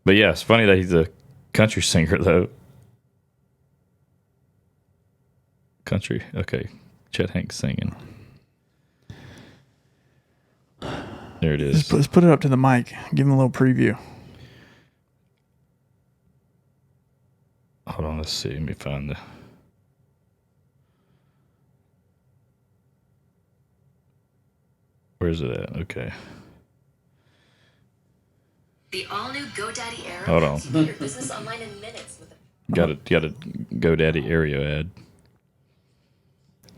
But yeah, it's funny that he's a country singer though. Country, okay. Chet Hanks singing. There it is. Let's put it up to the mic. Give him a little preview. Hold on, let's see. Let me find the. Where's it at? Okay. The all-new GoDaddy Arrow. Hold on. Get your business online in minutes with a Got a GoDaddy area ad.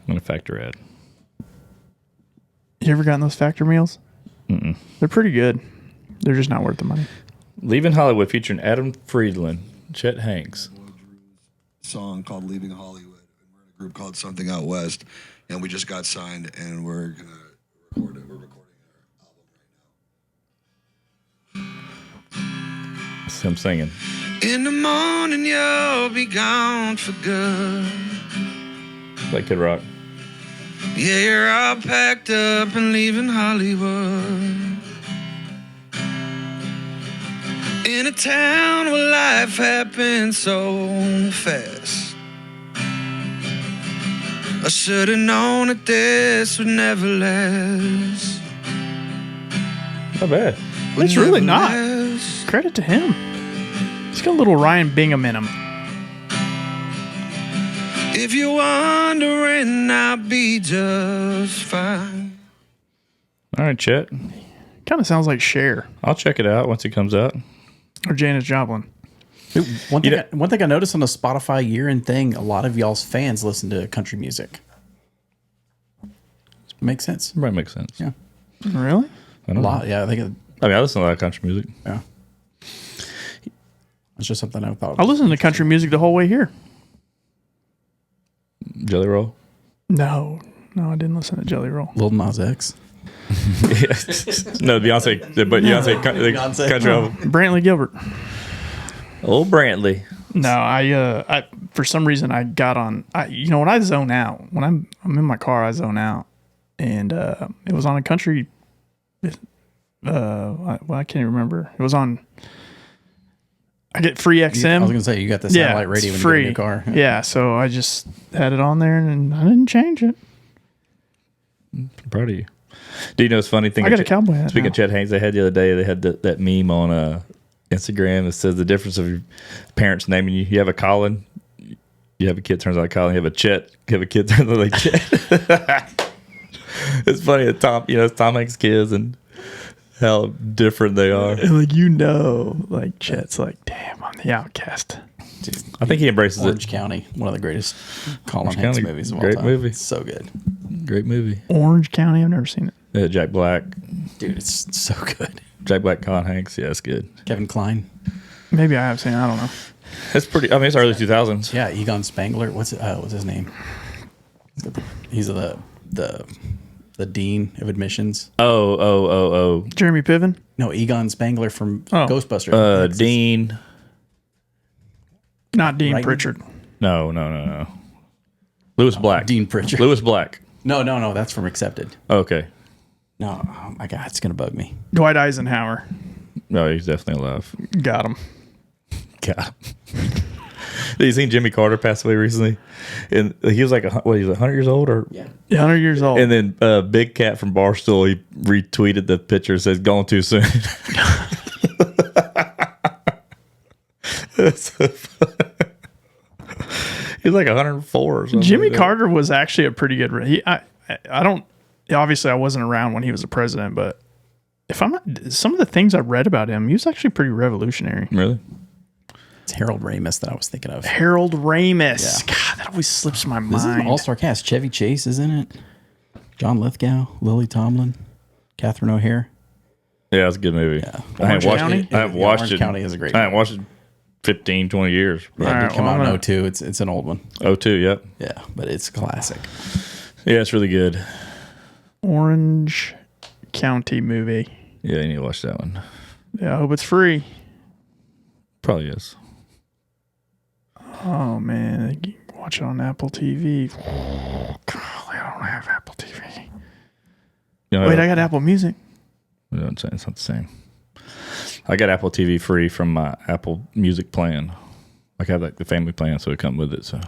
And a factor ad. You ever gotten those factor meals? Mm-mm. They're pretty good. They're just not worth the money. Leaving Hollywood featuring Adam Friedland, Chet Hanks. Song called "Leaving Hollywood," and we're a group called Something Out West, and we just got signed, and we're gonna record it. We're recording our album right now. That's him singing. In the morning, you'll be gone for good. Like Kid Rock. Yeah, you're all packed up and leaving Hollywood. In a town where life happens so fast. I should have known that this would never last. Not bad. Would It's really never not. last. Credit to him. He's got a little Ryan Bingham in him. If you're wondering, I'll be just fine. All right, Chet. Kind of sounds like Cher I'll check it out once it comes out. or Janis Joplin. Dude, one thing, You know- one thing I noticed on the Spotify year-end thing, a lot of y'all's fans listen to country music. Makes sense. Probably makes sense. Yeah. Really? I A don't know. lot. Yeah, I think I mean, I listen to a lot of country music. yeah. It's just something I thought. I listened to country music the whole way here. Jelly Roll. No, I didn't listen to Jelly Roll. Lil Nas X. No, Beyonce. But Beyonce, Beyonce. country album. Brantley Gilbert. Old Brantley. No, I for some reason I got on. When I zone out, when I'm in my car, I zone out, and it was on a country. I can't even remember. It was on. I get free XM. I was gonna say you got the Yeah, satellite radio it's when free. you get in your car. Yeah, so I just had it on there and I didn't change it. I'm proud of you. Do you know this funny thing? I got a cowboy hat Speaking now. of Chet Hanks, they had the other day, they had that meme on Instagram that says the difference of your parents naming you. You have a Colin, you have a kid turns out like Colin. You have a Chet, you have a kid turns out like Chet. It's funny that Tom Hanks' kids and how different they are. And like Chet's like, damn, I'm the outcast. Dude, I think he embraces Orange it. County, one of the greatest Colin Orange Hanks County, movies of all great time. movie. It's so good, Great movie. Orange County, I've never seen it. Jack Black, dude. It's so good. Jack Black, Colin Hanks. Yeah, it's good. Kevin Kline. Maybe I have seen it, I don't know. It's pretty. I mean, it's early 2000s. Yeah, Egon Spangler. What's his name? He's the dean of admissions. Oh. Jeremy Piven? No, Egon Spangler from Oh. Ghostbusters. Dean. Not Dean Right. Pritchard. No. Lewis Black. Dean Pritchard. Lewis Black. No, that's from Accepted. Okay. No, oh my God, it's gonna bug me. Dwight Eisenhower. No, he's definitely alive. Got him. God. Have you seen Jimmy Carter pass away recently? And he was like, he was 100 years old? Yeah. 100 years old. And then Big Cat from Barstool, he retweeted the picture, says, gone too soon. That's so funny. He's like 104 or something. Jimmy like that. Carter was actually a pretty good. I don't. Obviously, I wasn't around when he was a president, but if I'm not, some of the things I read about him, he was actually pretty revolutionary. Really? It's Harold Ramis that I was thinking of. Harold Ramis. Yeah. God, that always slips my This is an mind. all-star cast. Chevy Chase is in it. John Lithgow, Lily Tomlin, Catherine O'Hare. Yeah, it's a good movie. Yeah. I haven't watched County? it. I haven't Yeah, watched Orange it. County is a great I haven't watched it 15, 20 years. Yeah, it All did right, come well, out I'm in gonna- 02. It's an old one. 02, yep. Yeah, but it's a classic. Yeah, it's really good. Orange County movie. Yeah, you need to watch that one. Yeah, I hope it's free. Probably is. Oh man, you can watch it on Apple TV. Oh, golly, I don't have Apple TV. You know, Wait, I got Apple Music. No, it's not the same. I got Apple TV free from my Apple Music plan. I have like the family plan, so it come with it. So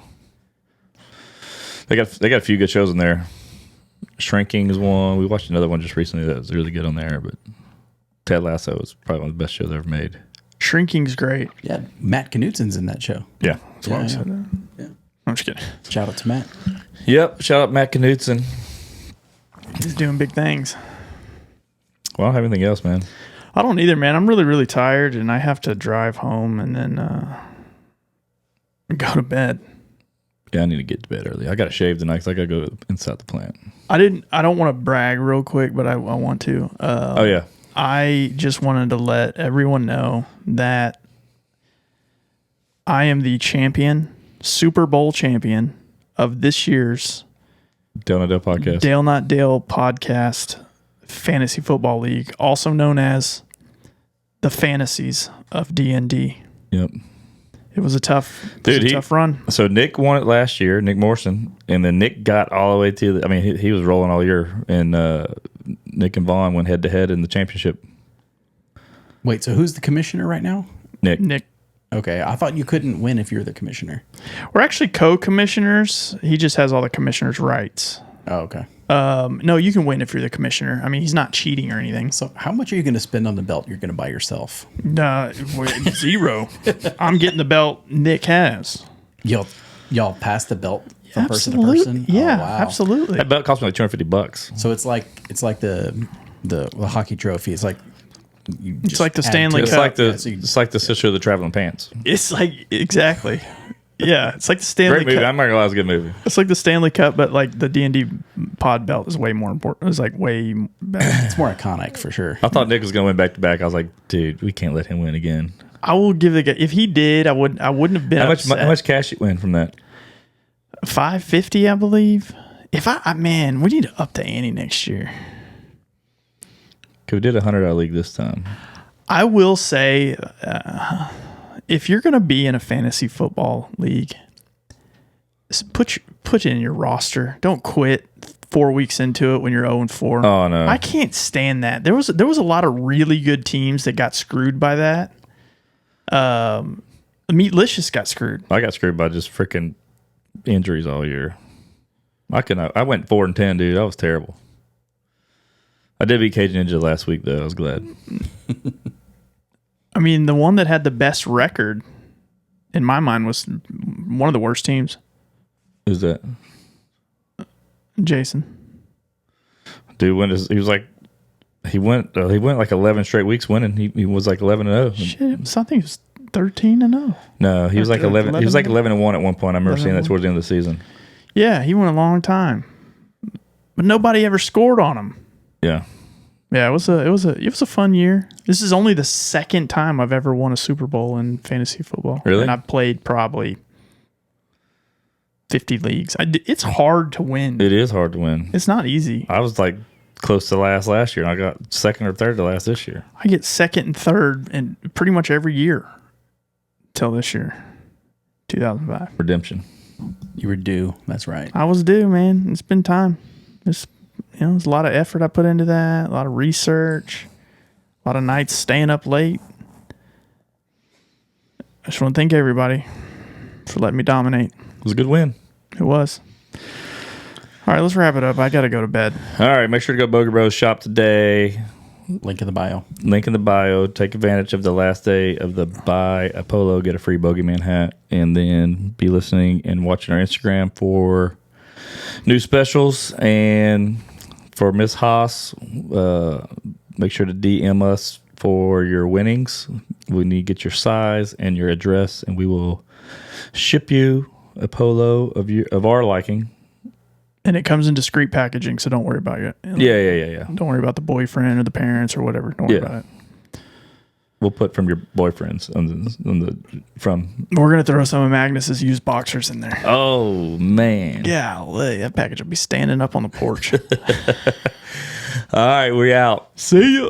they got a few good shows in there. Shrinking is one. We watched another one just recently that was really good on there. But Ted Lasso is probably one of the best shows ever made. Shrinking's great. Yeah, Matt Knutsen's in that show. Yeah. That's why I said that. Yeah. I'm just kidding. Shout out to Matt. Yep. Shout out Matt Knutson. He's doing big things. Well, I don't have anything else, man. I don't either, man. I'm really, really tired, and I have to drive home and then go to bed. Yeah, I need to get to bed early. I got to shave tonight because I got to go inside the plant. I don't want to brag real quick, but I want to. Oh, yeah. I just wanted to let everyone know that I am the champion, Super Bowl champion of this year's Dale Not Dale podcast. Dale Not Dale podcast fantasy football league, also known as the Fantasies of D&D. Yep. It was a tough, tough run. So Nick won it last year, Nick Morrison, and then Nick got all the way to he was rolling all year, and Nick and Vaughn went head to head in the championship. Wait, so who's the commissioner right now? Nick. Okay, I thought you couldn't win if you're the commissioner. We're actually co-commissioners. He just has all the commissioner's rights. Oh, okay. No, you can win if you're the commissioner. I mean, he's not cheating or anything. So how much are you going to spend on the belt you're going to buy yourself? Zero. I'm getting the belt Nick has. Y'all pass the belt from person to person? Yeah, Oh, wow. absolutely. That belt cost me like $250. So it's like the hockey trophy. It's like It's like the Stanley It's Cup. like it's like the sister of the traveling pants. It's like exactly. Yeah, it's like the Stanley Great movie. Cup. I'm not gonna lie, it's a good movie. It's like the Stanley Cup, but like the D&D pod belt is way more important. It's like way better. it's more iconic for sure. I thought Nick was gonna win back to back. I was like, dude, we can't let him win again. I will give the guy, if he did, I wouldn't have been How upset. much cash you win from that? $550, I believe. If I man, we need to up the ante next year. Cause we did a $100 league this time. I will say, if you're going to be in a fantasy football league, put it in your roster. Don't quit 4 weeks into it when you're 0-4. Oh no, I can't stand that. There was a lot of really good teams that got screwed by that. Meatlicious got screwed. I got screwed by just freaking injuries all year. I went 4-10, dude. That was terrible. I did beat Cajun Ninja last week though. I was glad. I mean, the one that had the best record in my mind was one of the worst teams. Who's that? Jason. Dude, he went like 11 straight weeks winning. He was like 11-0. Shit, I think it was 13-0. No, he was like 11. He was like 11-1 at one point. I remember seeing that towards the end of the season. Yeah, he went a long time, but nobody ever scored on him. Yeah. Yeah, it was a fun year. This is only the second time I've ever won a Super Bowl in fantasy football. Really? And I've played probably 50 leagues. It's hard to win. It is hard to win. It's not easy. I was like close to last year, and I got second or third to last this year. I get second and third in pretty much every year till this year, 2005. Redemption. You were due. That's right. I was due, man. It's been time. There's a lot of effort I put into that, a lot of research, a lot of nights staying up late. I just want to thank everybody for letting me dominate. It was a good win. It was. All right, let's wrap it up. I got to go to bed. All right, make sure to go Bogey Bros shop today. Link in the bio. Link in the bio. Take advantage of the last day of the buy a polo, get a free Bogeyman hat, and then be listening and watching our Instagram for new specials. And for Miss Haas, make sure to DM us for your winnings. We need to get your size and your address, and we will ship you a polo of our liking. And it comes in discreet packaging, so don't worry about it. Yeah. Don't worry about the boyfriend or the parents or whatever. Don't worry about it. We'll put from your boyfriends from. We're going to throw some of Magnus's used boxers in there. Oh, man. Yeah, that package will be standing up on the porch. All right, we're out. See ya.